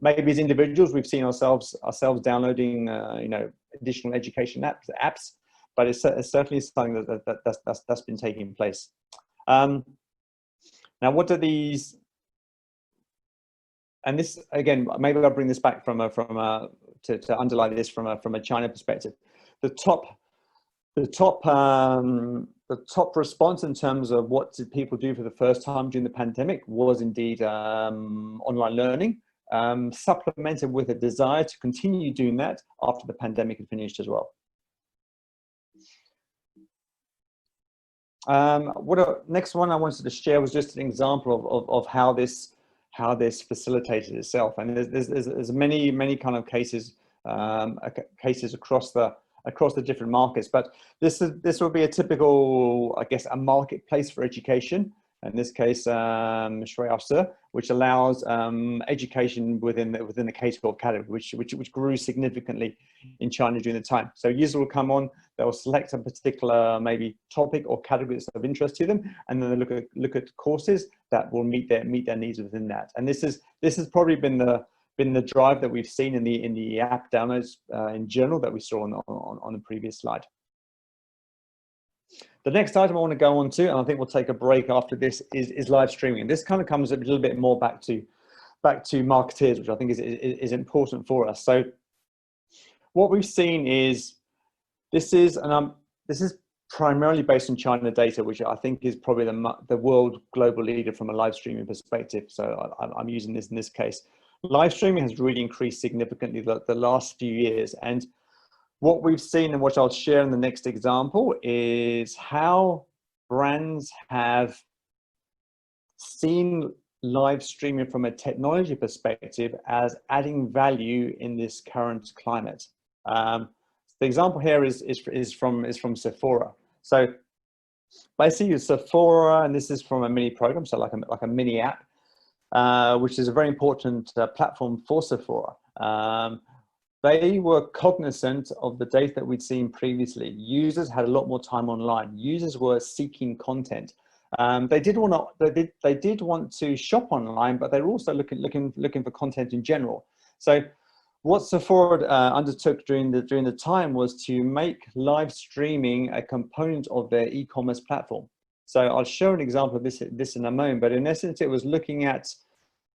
maybe as individuals we've seen ourselves downloading you know, additional education apps, but it's certainly something that's been taking place. Now, what are these? And this, again, maybe I'll bring this back to underline this from a China perspective. The top response in terms of what did people do for the first time during the pandemic was indeed online learning, supplemented with a desire to continue doing that after the pandemic had finished as well. Next one I wanted to share was just an example of how this facilitated itself, and there's many kind of cases across the different markets, but this will be a typical, I guess, a marketplace for education. In this case, Shreyas, which allows education within the K-12 category, which grew significantly in China during the time. So users will come on, they'll select a particular maybe topic or category that's of interest to them, and then they look at courses that will meet their needs within that. And this has probably been the drive that we've seen in the app downloads in general that we saw on the previous slide. The next item I want to go on to, and I think we'll take a break after this, is live streaming. This kind of comes a little bit more back to marketeers, which I think is important for us. So what we've seen is this is primarily based on China data, which I think is probably the world global leader from a live streaming perspective. So I'm using this in this case. Live streaming has really increased significantly the last few years, and what we've seen, and what I'll share in the next example, is how brands have seen live streaming from a technology perspective as adding value in this current climate. The example here is from Sephora. So Basically, Sephora, and this is from a mini program, so like a mini app, which is a very important platform for Sephora. They were cognizant of the data that we'd seen previously. Users had a lot more time online. Users were seeking content. They did want to shop online, but they were also looking for content in general. So what Sephora undertook during the time was to make live streaming a component of their e-commerce platform. So I'll show an example of this in a moment, but in essence, it was looking at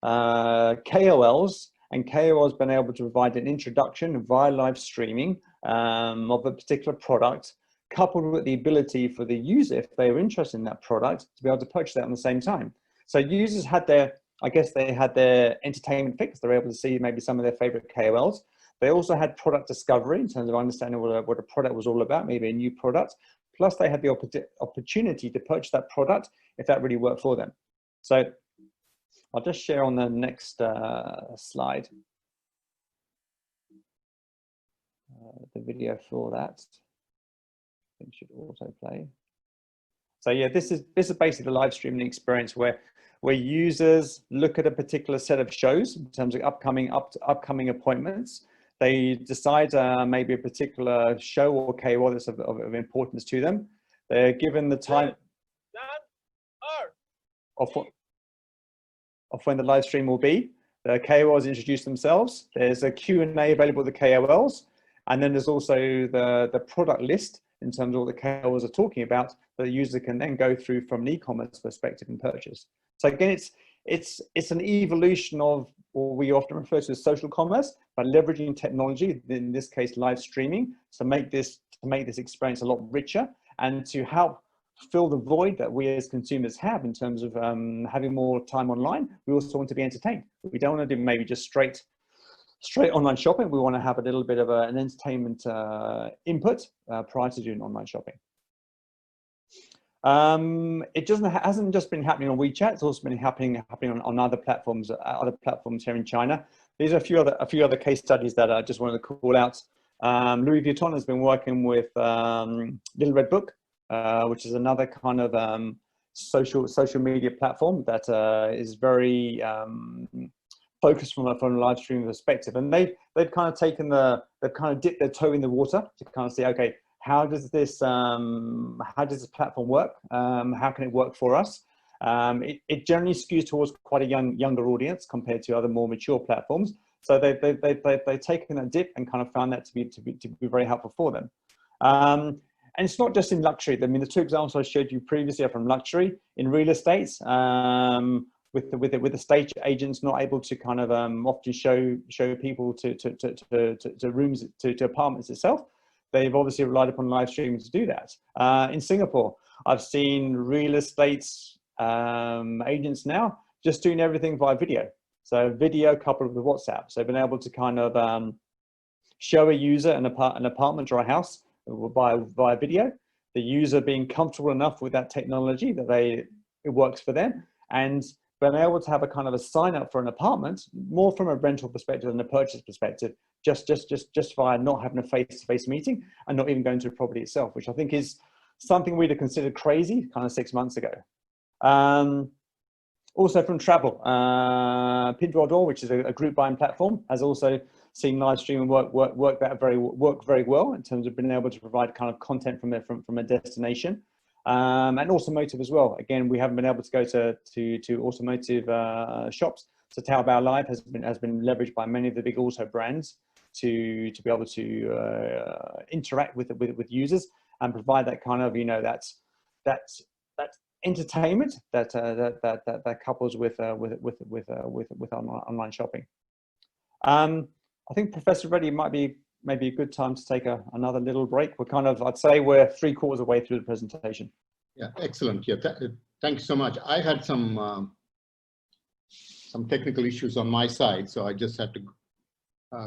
KOLs, and KOLs been able to provide an introduction via live streaming of a particular product, coupled with the ability for the user, if they were interested in that product, to be able to purchase that at the same time. So users had their, I guess they had their entertainment fix. They were able to see maybe some of their favorite KOLs. They also had product discovery in terms of understanding what a product was all about, maybe a new product. Plus they had the opportunity to purchase that product if that really worked for them. So I'll just share on the next slide the video for that. I think it should autoplay. So yeah, this is basically the live streaming experience where users look at a particular set of shows in terms of upcoming appointments. They decide maybe a particular show or KOL that's of importance to them. They're given the time of when the live stream will be. The KOLs introduce themselves. There's a Q&A available with the KOLs. And then there's also the product list in terms of what the KOLs are talking about that the user can then go through from an e-commerce perspective and purchase. So again, it's an evolution of what we often refer to as social commerce, but leveraging technology, in this case, live streaming, to make this experience a lot richer and to help fill the void that we as consumers have in terms of having more time online. We also want to be entertained. We don't want to do maybe just straight online shopping. We want to have a little bit of an entertainment input prior to doing online shopping. It hasn't just been happening on WeChat. It's also been happening on other platforms here in China. These are a few other case studies that I just wanted to call out. Louis Vuitton has been working with Little Red Book, which is another kind of social media platform that is very focused from a live streaming perspective, and they've kind of dipped their toe in the water to kind of say, okay, how does this platform work? How can it work for us? It generally skews towards quite a younger audience compared to other more mature platforms. So they've taken that dip and kind of found that to be very helpful for them. And it's not just in luxury. I mean, the two examples I showed you previously are from luxury. In real estate, with the estate agents not able to kind of often show people to rooms, to apartments itself, they've obviously relied upon live streaming to do that. In Singapore, I've seen real estate agents now just doing everything via video. So video coupled with WhatsApp. So been able to kind of show a user an apartment or a house via video. The user being comfortable enough with that technology that it works for them, and been able to have a kind of a sign up for an apartment more from a rental perspective than a purchase perspective, just via not having a face-to-face meeting and not even going to the property itself, which I think is something we'd have considered crazy kind of 6 months ago. Also from travel, Pinduoduo, which is a group buying platform, has also seen live streaming work very well in terms of being able to provide kind of content from a destination. And automotive as well. Again, we haven't been able to go to automotive shops. So Taobao Live has been leveraged by many of the big auto brands to be able to interact with users and provide that kind of, you know, that entertainment that couples with online shopping. I think Professor Reddy might be maybe a good time to take another little break. We're kind of, I'd say we're 3/4 of the way through the presentation. Yeah, excellent. Yeah, thank you so much. I had some technical issues on my side, so I just have to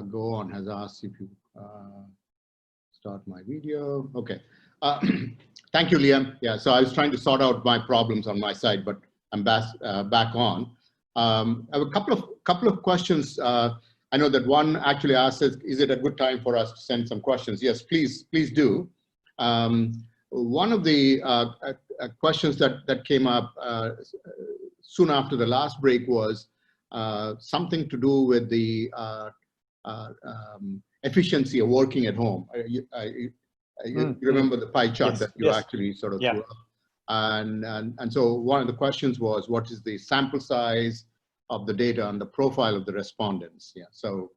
go on. Has asked if you start my video. Okay. Thank you, Liam. Yeah, so I was trying to sort out my problems on my side, but I'm back on. I have a couple of questions. I know that one actually asked, is it a good time for us to send some questions? Yes, please do. one of the questions that came up soon after the last break was something to do with the efficiency of working at home. You remember the pie chart that you actually sort of threw up. And so one of the questions was, what is the sample size of the data and the profile of the respondents? Yeah. So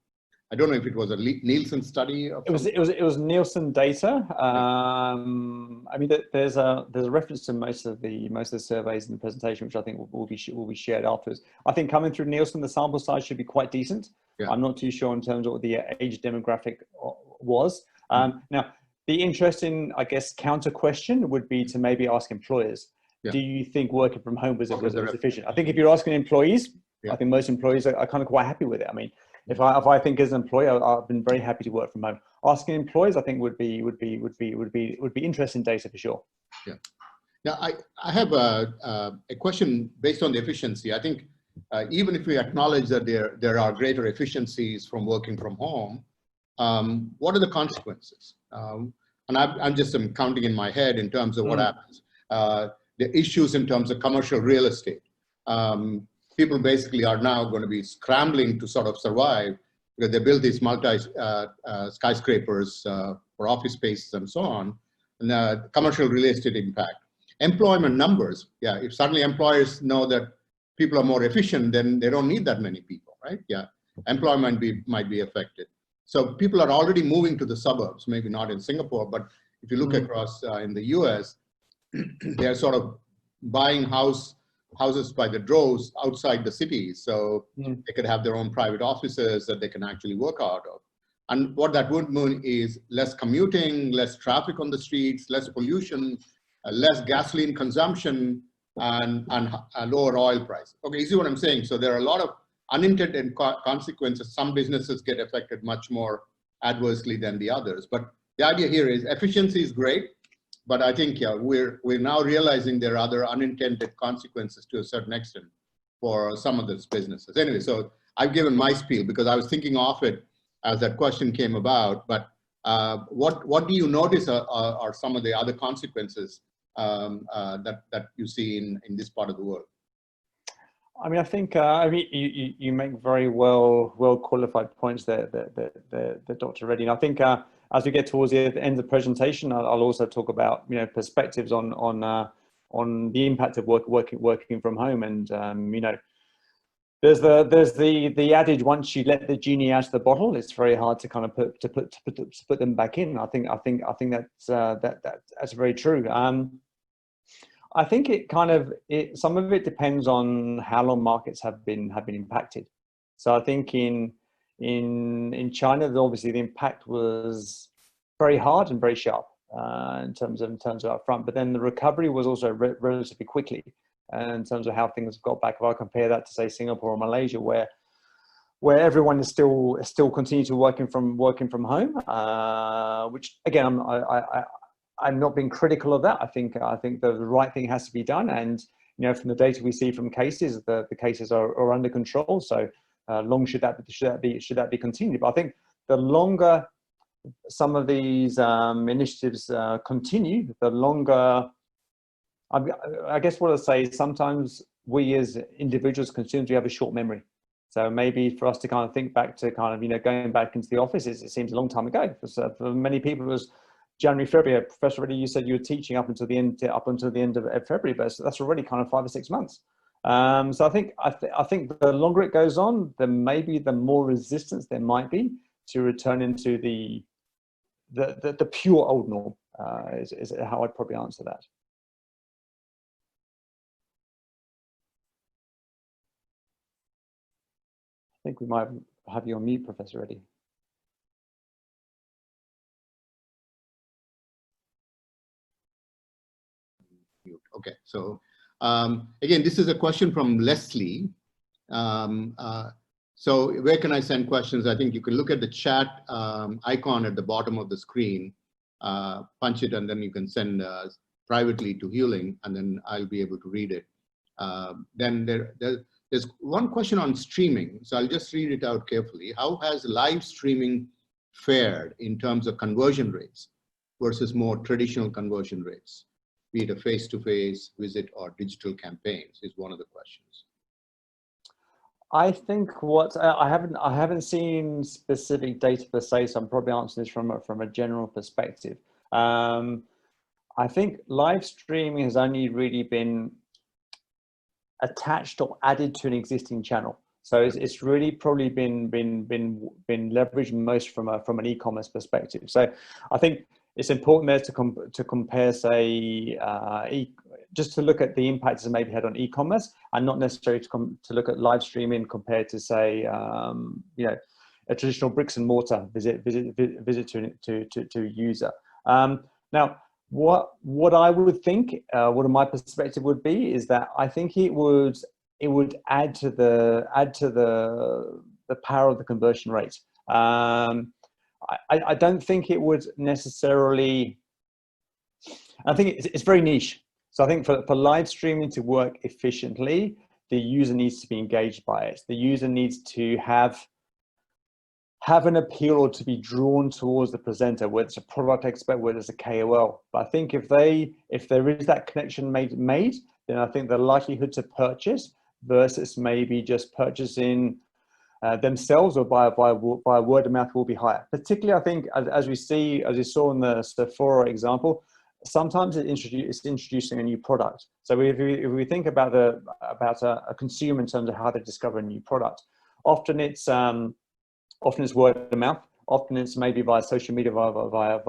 I don't know if it was a Nielsen study. It was Nielsen data. I mean, there's a reference to most of the surveys in the presentation, which I think will be shared afterwards. I think coming through Nielsen, the sample size should be quite decent. Yeah. I'm not too sure in terms of what the age demographic was. Now, the interesting, I guess, counter question would be to maybe ask employers, do you think working from home was efficient? I think if you're asking employees, I think most employees are kind of quite happy with it. I mean, if I think as an employer, I've been very happy to work from home. Asking employers, I think would be interesting data for sure. Yeah. Now, I have a question based on the efficiency. I think even if we acknowledge that there are greater efficiencies from working from home, what are the consequences? And I'm just counting in my head in terms of what happens. The issues in terms of commercial real estate. People basically are now going to be scrambling to sort of survive because they build these skyscrapers for office spaces and so on. And commercial real estate impact. Employment numbers. Yeah, if suddenly employers know that people are more efficient, then they don't need that many people, right? Yeah, employment might be affected. So people are already moving to the suburbs, maybe not in Singapore, but if you look across in the US, they're sort of buying houses by the droves outside the cities. So they could have their own private offices that they can actually work out of. And what that would mean is less commuting, less traffic on the streets, less pollution, less gasoline consumption, and lower oil prices. Okay, you see what I'm saying? So there are a lot of unintended consequences. Some businesses get affected much more adversely than the others. But the idea here is efficiency is great, but I think we're now realizing there are other unintended consequences to a certain extent for some of those businesses. Anyway, so I've given my spiel because I was thinking of it as that question came about. But what do you notice are some of the other consequences that you see in this part of the world? I mean, I think you make very well qualified points there, Dr. Reddy. And I think as we get towards the end of the presentation, I'll also talk about perspectives on the impact of working from home. And there's the adage, once you let the genie out of the bottle, it's very hard to kind of put them back in. I think that's very true. I think some of it depends on how long markets have been impacted. So I think in China, obviously the impact was very hard and very sharp in terms of upfront. But then the recovery was also relatively quickly in terms of how things got back. If I compare that to say Singapore or Malaysia, where everyone is still continue to working from home, which again I'm not being critical of that. I think the right thing has to be done, and from the data we see from cases, the cases are under control. So long should that be continued. But I think the longer some of these initiatives continue, the longer. I guess what I say is sometimes we as individuals, consumers, we have a short memory. So maybe for us to kind of think back to kind of going back into the office, it seems a long time ago. For many people, it was January, February. Professor Reddy, you said you were teaching up until the end of February, but that's already kind of 5 or 6 months. So I think the longer it goes on, the more resistance there might be to return into the pure old norm. Is how I'd probably answer that. I think we might have you on mute, Professor Reddy. Okay, so again, this is a question from Leslie. So where can I send questions? I think you can look at the chat icon at the bottom of the screen, punch it, and then you can send privately to Healing, and then I'll be able to read it. Then there's one question on streaming, so I'll just read it out carefully. How has live streaming fared in terms of conversion rates? versus more traditional conversion rates, be it a face-to-face visit or digital campaigns, is one of the questions. I think what I haven't seen specific data per se, so I'm probably answering this from a general perspective. I think live streaming has only really been attached or added to an existing channel. So it's really probably been leveraged most from an e-commerce perspective. So I think it's important there to compare, say, just to look at the impact it's maybe had on e-commerce, and not necessarily to look at live streaming compared to, say, you know, a traditional bricks and mortar visit to user. Now, what I would think, what my perspective would be, is that I think it would add to the power of the conversion rate. I don't think it would necessarily. I think it's very niche. So I think for live streaming to work efficiently, the user needs to be engaged by it. The user needs to have an appeal or to be drawn towards the presenter, whether it's a product expert, whether it's a KOL. But I think if there is that connection made, then I think the likelihood to purchase versus maybe just purchasing themselves or by word of mouth will be higher. Particularly, I think, as we saw in the Sephora example, sometimes it's introducing a new product. So if we think about a consumer in terms of how they discover a new product, often it's word of mouth. Often it's maybe via social media, via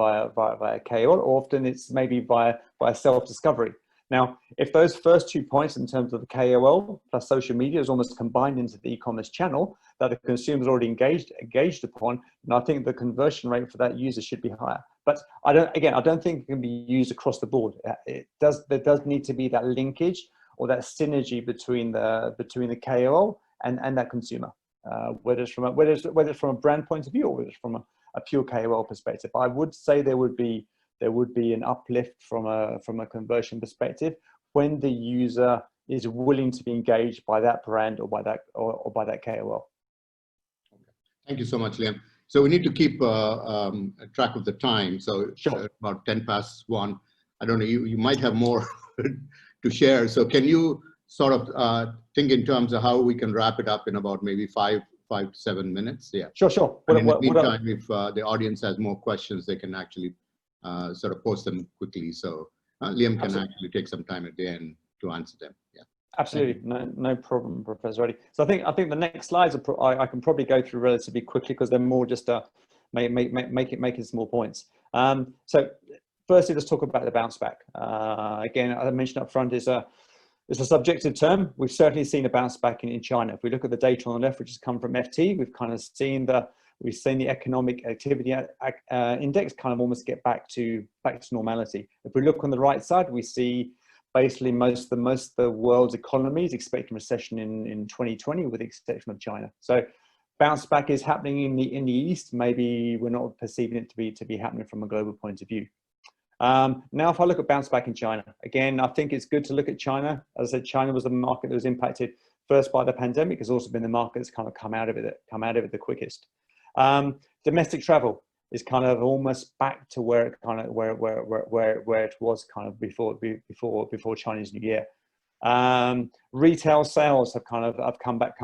KOL, or often it's maybe via self-discovery. Now, if those first 2 points in terms of the KOL plus social media is almost combined into the e-commerce channel that the consumer is already engaged upon, and I think the conversion rate for that user should be higher. But I don't think it can be used across the board. There does need to be that linkage or that synergy between the KOL and that consumer, whether it's from a brand point of view or whether it's from a pure KOL perspective. I would say there would be an uplift from a conversion perspective when the user is willing to be engaged by that brand or by that KOL. Thank you so much, Liam. So we need to keep track of the time. So sure. About 1:10. I don't know, you might have more to share. So can you sort of think in terms of how we can wrap it up in about maybe 5 to 7 minutes? Yeah. Sure. And in the meantime, if the audience has more questions, they can actually sort of post them quickly. So Liam can actually take some time at the end to answer them. Yeah. Absolutely, no problem, Professor Reddy. So I think the next slides I can probably go through relatively quickly because they're more just making small points. So firstly, let's talk about the bounce back. Again, as I mentioned up front, it's a subjective term. We've certainly seen a bounce back in China. If we look at the data on the left, which has come from FT, we've kind of seen the economic activity index kind of almost get back to normality. If we look on the right side, we see basically most of the world's economies expecting recession in 2020, with the exception of China. So bounce back is happening in the East. Maybe we're not perceiving it to be happening from a global point of view. Now, if I look at bounce back in China, again, I think it's good to look at China. As I said, China was the market that was impacted first by the pandemic. It's also been the market that's kind of come out of it the quickest. Domestic travel is kind of almost back to where it was kind of before Chinese New Year. Retail sales have come back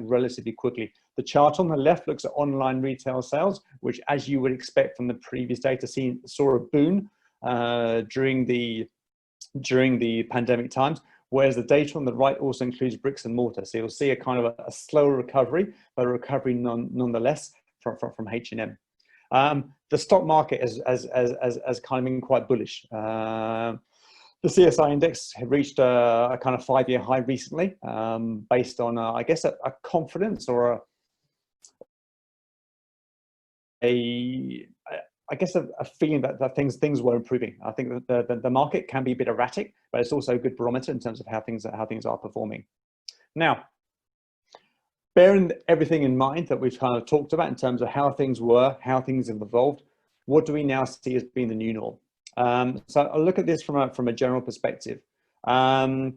relatively quickly. The chart on the left looks at online retail sales, which, as you would expect from the previous data, saw a boom during the pandemic times. Whereas the data on the right also includes bricks and mortar, so you'll see a kind of a slower recovery, but a recovery nonetheless from H&M. The stock market has kind of been quite bullish. The CSI index had reached a kind of 5-year high recently, based on I guess a confidence or a feeling that things were improving. I think that the market can be a bit erratic, but it's also a good barometer in terms of how things are performing. Now, bearing everything in mind that we've kind of talked about in terms of how things were, how things have evolved, what do we now see as being the new norm? So I'll look at this from a general perspective. And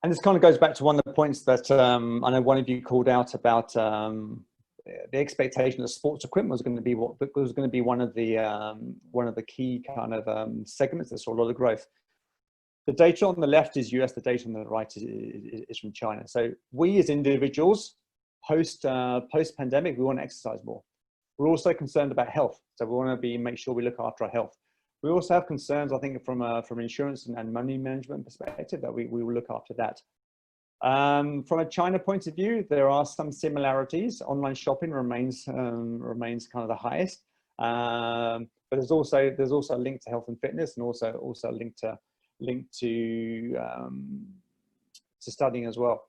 this kind of goes back to one of the points that I know one of you called out about the expectation that sports equipment was going to be one of the key kind of segments that saw a lot of growth. The data on the left is US. The data on the right is from China. So we as individuals, post pandemic, we want to exercise more. We're also concerned about health, so we want to make sure we look after our health. We also have concerns, I think, from insurance and money management perspective, that we will look after that. From a China point of view, there are some similarities. Online shopping remains kind of the highest, but there's also a link to health and fitness, and also a link to studying as well.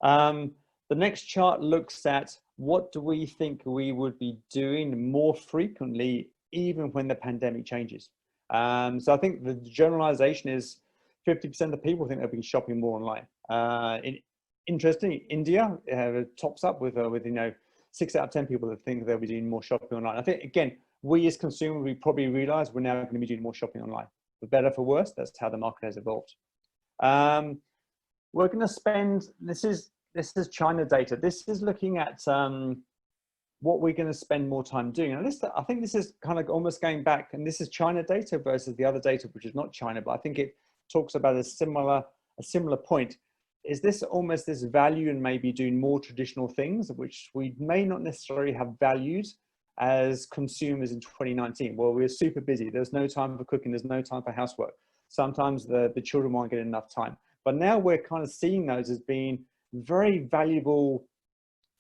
The next chart looks at what do we think we would be doing more frequently, even when the pandemic changes. So I think the generalization is 50% of people think they'll be shopping more online. Interestingly, India tops up with 6 out of 10 people that think they'll be doing more shopping online. I think, again, we as consumers, we probably realize we're now going to be doing more shopping online. For better, for worse, that's how the market has evolved. We're going to spend, this is China data. This is looking at what we're going to spend more time doing. And I think this is kind of almost going back, and this is China data versus the other data, which is not China, but I think it talks about a similar point. Is this almost this value in maybe doing more traditional things, which we may not necessarily have valued as consumers in 2019? Well, we're super busy. There's no time for cooking. There's no time for housework. Sometimes the children won't get enough time. But now we're kind of seeing those as being very valuable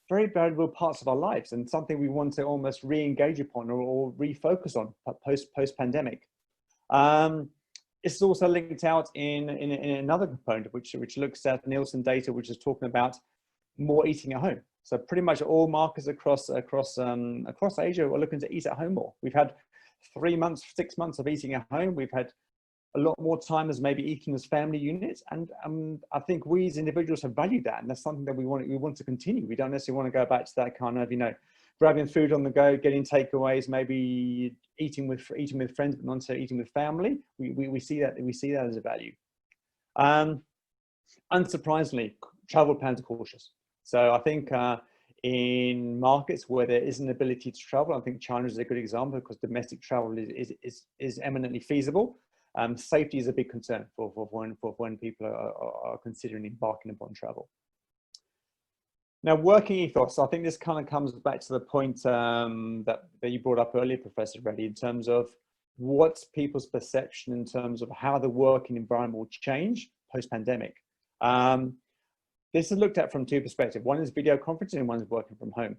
parts of our lives, and something we want to almost re-engage upon or refocus on post-pandemic. It's also linked out in another component, which looks at Nielsen data, which is talking about more eating at home. So pretty much all markets across Asia are looking to eat at home more. We've had 3 months, 6 months of eating at home. We've had a lot more time as maybe eating as family units, and I think we as individuals have valued that, and that's something that we want to continue. We don't necessarily want to go back to that kind of grabbing food on the go, getting takeaways, maybe eating with friends, but not necessarily eating with family. We see that as a value. Unsurprisingly, travel plans are cautious. So I think in markets where there is an ability to travel, I think China is a good example, because domestic travel is eminently feasible. Safety is a big concern for when people are considering embarking upon travel. Now, working ethos, I think this kind of comes back to the point that you brought up earlier, Professor Reddy, in terms of what's people's perception in terms of how the working environment will change post-pandemic. This is looked at from 2 perspectives. One is video conferencing and one is working from home.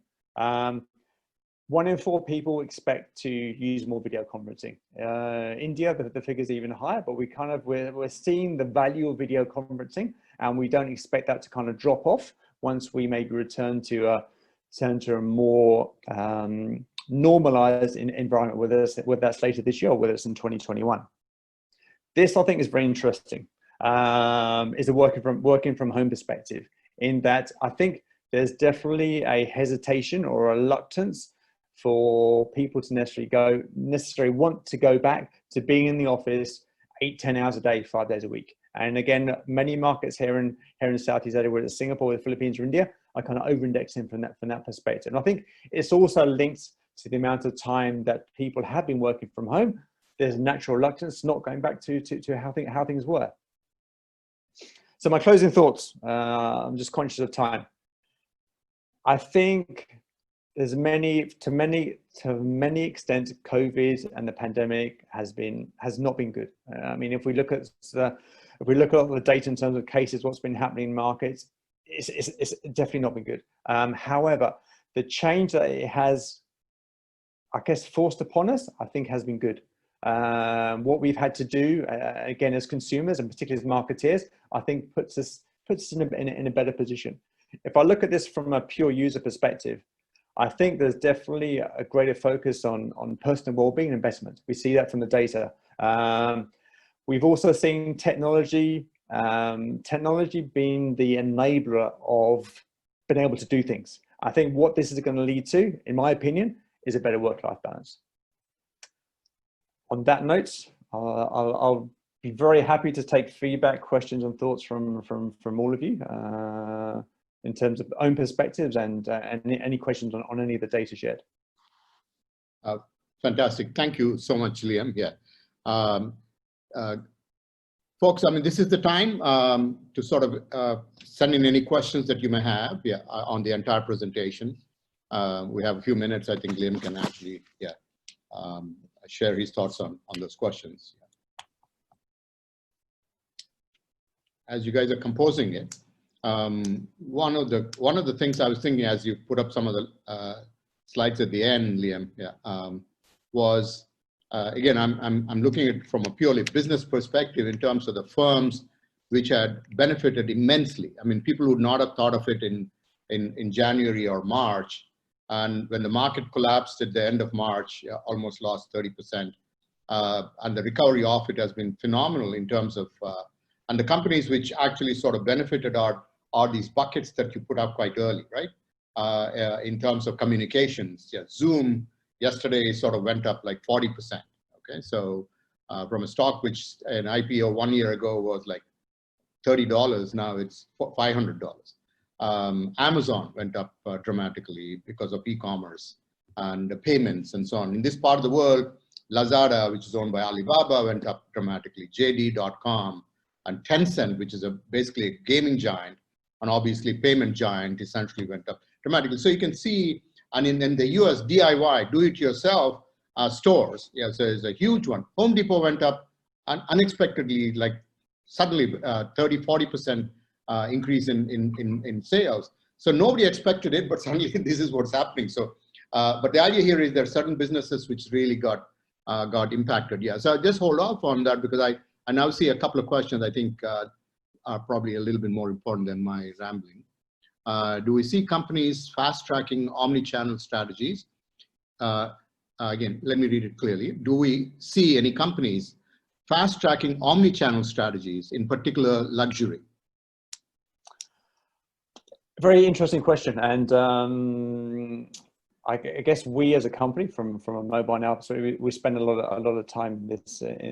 1 in 4 people expect to use more video conferencing. India, the figure is even higher, but we're seeing the value of video conferencing, and we don't expect that to kind of drop off once we maybe return to a more normalized environment, whether that's later this year or whether it's in 2021. This, I think, is very interesting. Is a working from home perspective, in that I think there's definitely a hesitation or a reluctance for people to necessarily want to go back to being in the office 8-10 hours a day, 5 days a week. And again, many markets here in Southeast Asia, whether it's Singapore, the Philippines, or India, are kind of over-indexing from that perspective. And I think it's also linked to the amount of time that people have been working from home. There's a natural reluctance not going back to how things were. So my closing thoughts. I'm just conscious of time. I think there's to many extents, COVID and the pandemic has not been good. I mean, if we look at the data in terms of cases, what's been happening in markets, it's definitely not been good. However, the change that it has, I guess, forced upon us, I think has been good. What we've had to do, again, as consumers and particularly as marketeers, I think puts us in a better position. If I look at this from a pure user perspective, I think there's definitely a greater focus on personal well-being and investment. We see that from the data. We've also seen technology being the enabler of being able to do things. I think what this is going to lead to, in my opinion, is a better work-life balance. On that note, I'll be very happy to take feedback, questions, and thoughts from all of you. in terms of own perspectives and any questions on any of the data shared. Fantastic. Thank you so much, Liam. Yeah. Folks, I mean, this is the time to sort of send in any questions that you may have on the entire presentation. We have a few minutes. I think Liam can actually share his thoughts on those questions. As you guys are composing it, one of the things I was thinking as you put up some of the slides at the end, Liam, was again, I'm looking at it from a purely business perspective in terms of the firms which had benefited immensely. I mean, people would not have thought of it in January or March. And when the market collapsed at the end of March, almost lost 30%. And the recovery of it has been phenomenal in terms of, and the companies which actually sort of benefited are these buckets that you put up quite early, right? In terms of communications, Zoom yesterday sort of went up like 40%. Okay, so from a stock which an IPO 1 year ago was like $30, now it's $500. Amazon went up dramatically because of e-commerce and the payments and so on. In this part of the world, Lazada, which is owned by Alibaba, went up dramatically. JD.com and Tencent, which is basically a gaming giant and obviously payment giant, essentially went up dramatically. So you can see, and in the US, DIY, do-it-yourself stores, so there's a huge one. Home Depot went up unexpectedly, like suddenly 30–40% increase in sales. So nobody expected it, but suddenly this is what's happening. So, but the idea here is there are certain businesses which really got impacted. So just hold off on that because I now see a couple of questions I think are probably a little bit more important than my rambling. Do we see companies fast-tracking omni-channel strategies? Again, let me read it clearly. Do we see any companies fast-tracking omni-channel strategies, in particular luxury? Very interesting question, and I guess we as a company, from a mobile now, so we spend a lot of time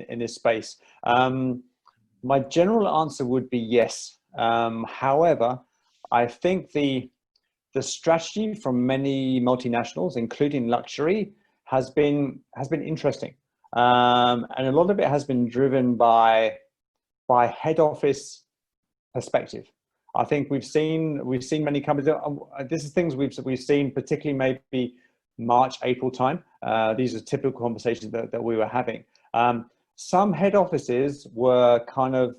in this space. My general answer would be yes. However, I think the strategy from many multinationals, including luxury, has been interesting, and a lot of it has been driven by head office perspective. I think we've seen many companies. This is things we've seen, particularly maybe March, April time. These are typical conversations that we were having. Some head offices were kind of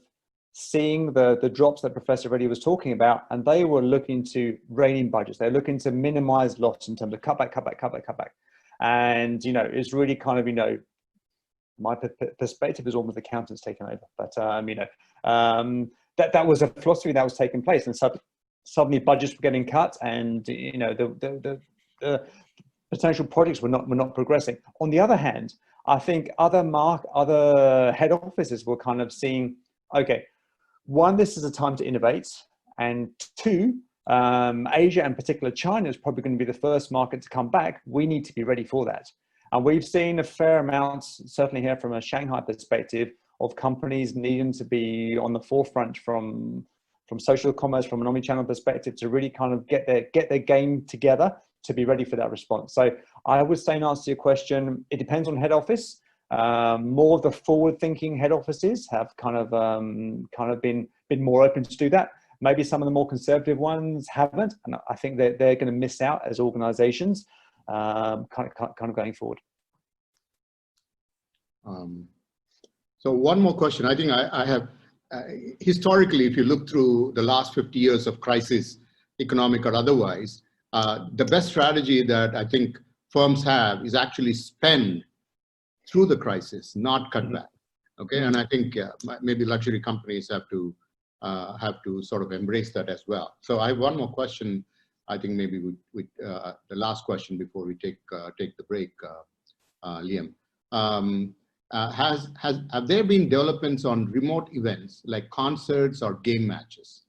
seeing the drops that Professor Reddy was talking about, and they were looking to rein in budgets. They're looking to minimize loss in terms of cut back. And it's really kind of my perspective is almost accountants taking over, but that was a philosophy that was taking place, and suddenly budgets were getting cut, and the potential projects were not progressing. On the other hand, I think other head offices were kind of seeing, okay, one, this is a time to innovate, and two, Asia, and particularly China, is probably going to be the first market to come back. We need to be ready for that. And we've seen a fair amount, certainly here from a Shanghai perspective, of companies needing to be on the forefront from social commerce, from an omnichannel perspective, to really kind of get their game together to be ready for that response. So I would say, in answer to your question, it depends on head office. More of the forward-thinking head offices have kind of been more open to do that. Maybe some of the more conservative ones haven't, and I think they're going to miss out as organizations, kind of going forward. So one more question. I think I have, historically, if you look through the last 50 years of crisis, economic or otherwise, the best strategy that I think firms have is actually spend through the crisis, not cut back. Okay, and I think maybe luxury companies have to sort of embrace that as well. So I have one more question. I think maybe the last question before we take the break, Liam. Have there been developments on remote events like concerts or game matches?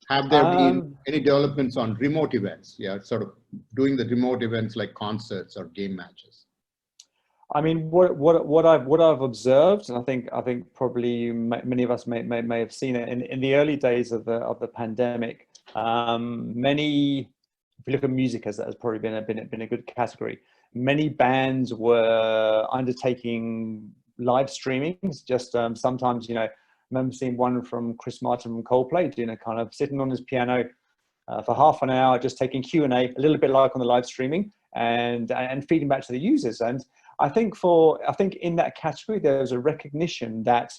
Have there been any developments on remote events? Yeah, sort of doing the remote events like concerts or game matches. I mean, what I've observed, and I think probably many of us may have seen it in the early days of the pandemic. Many, if you look at music as probably been a good category, many bands were undertaking live streamings. Just sometimes, I remember seeing one from Chris Martin from Coldplay doing a kind of sitting on his piano for half an hour, just taking Q&A, a little bit like on the live streaming, and feeding back to the users. And I think in that category there's a recognition that,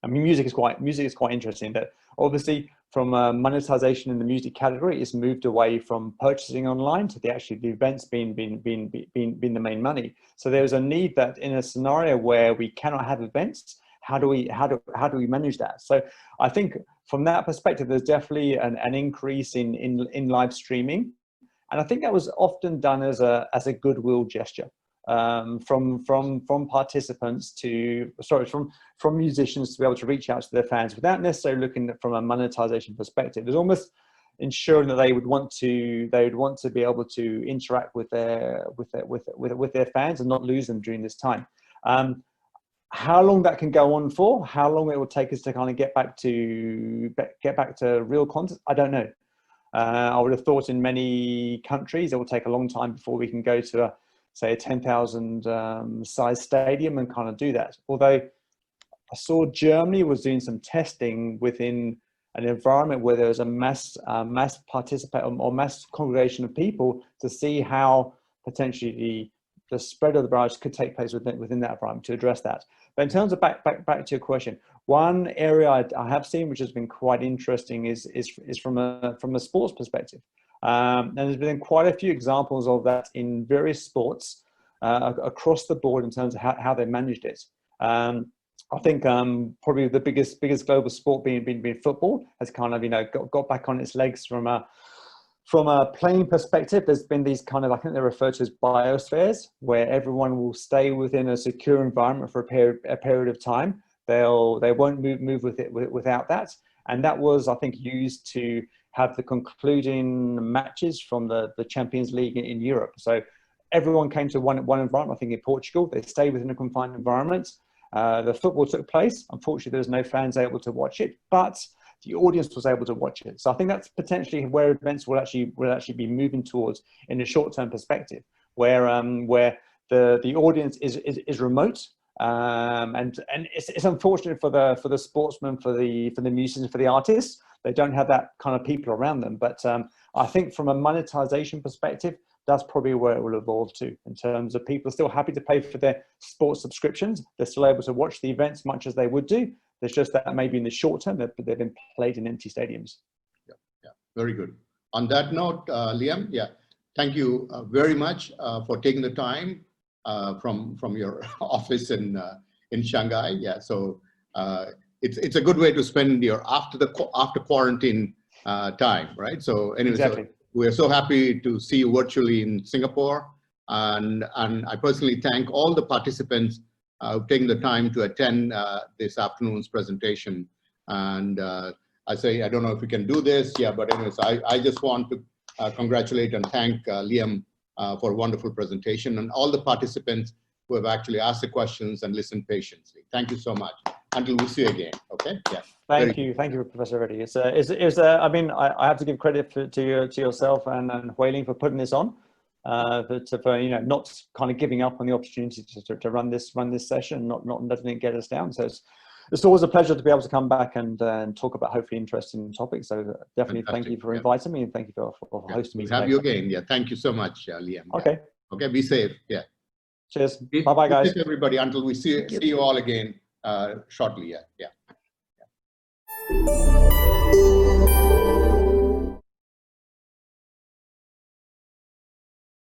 I mean, music is quite interesting. That obviously from monetization in the music category, it's moved away from purchasing online to the events being the main money. So there's a need that in a scenario where we cannot have events, how do we manage that? So I think from that perspective, there's definitely an increase in live streaming, and I think that was often done as a goodwill gesture. From participants from musicians to be able to reach out to their fans without necessarily looking at from a monetization perspective. There's almost ensuring that they would want to be able to interact with their fans and not lose them during this time. How long that can go on for, how long it will take us to kind of get back to real content, I don't know. I would have thought in many countries it will take a long time before we can go to say a 10,000 size stadium and kind of do that. Although I saw Germany was doing some testing within an environment where there was a mass participate or mass congregation of people to see how potentially the spread of the virus could take place within that environment to address that. But in terms of back to your question, one area I have seen which has been quite interesting is from a sports perspective. And there's been quite a few examples of that in various sports across the board in terms of how they managed it. I think probably the biggest global sport being football has kind of got back on its legs from a playing perspective. There's been these kind of, I think they're referred to as biospheres, where everyone will stay within a secure environment for a period of time. They won't move without that, and that was, I think, used to have the concluding matches from the Champions League in Europe. So everyone came to one environment. I think in Portugal, they stayed within a confined environment. The football took place. Unfortunately, there was no fans able to watch it, but the audience was able to watch it. So I think that's potentially where events will actually be moving towards in a short-term perspective, where the audience is remote. And it's unfortunate for the sportsmen, for the musicians, for the artists. They don't have that kind of people around them. But I think from a monetization perspective, that's probably where it will evolve to, in terms of people are still happy to pay for their sports subscriptions. They're still able to watch the events much as they would do. There's just that maybe in the short term they've been played in empty stadiums. Yeah, very good. On that note, Liam, thank you very much for taking the time from your office in Shanghai. Yeah, so it's a good way to spend your after quarantine time, right? So anyway, exactly. So we're so happy to see you virtually in Singapore, and I personally thank all the participants who've taken the time to attend this afternoon's presentation. And I say, I don't know if we can do this, but anyways, I just want to congratulate and thank Liam for a wonderful presentation, and all the participants who have actually asked the questions and listened patiently. Thank you so much. Until we see you again. Okay. Yeah. Thank you, Professor Reddy. I mean, I have to give credit to yourself and Huiling for putting this on, for not kind of giving up on the opportunity to run this session, not letting it get us down. So it's always a pleasure to be able to come back and talk about hopefully interesting topics. So definitely thank you for inviting me, and thank you for hosting me. We'll have you again. Yeah. Thank you so much, Liam. Okay. Okay. Be safe. Yeah. Cheers. Bye-bye, guys. Everybody, until we see you all again shortly. Yeah.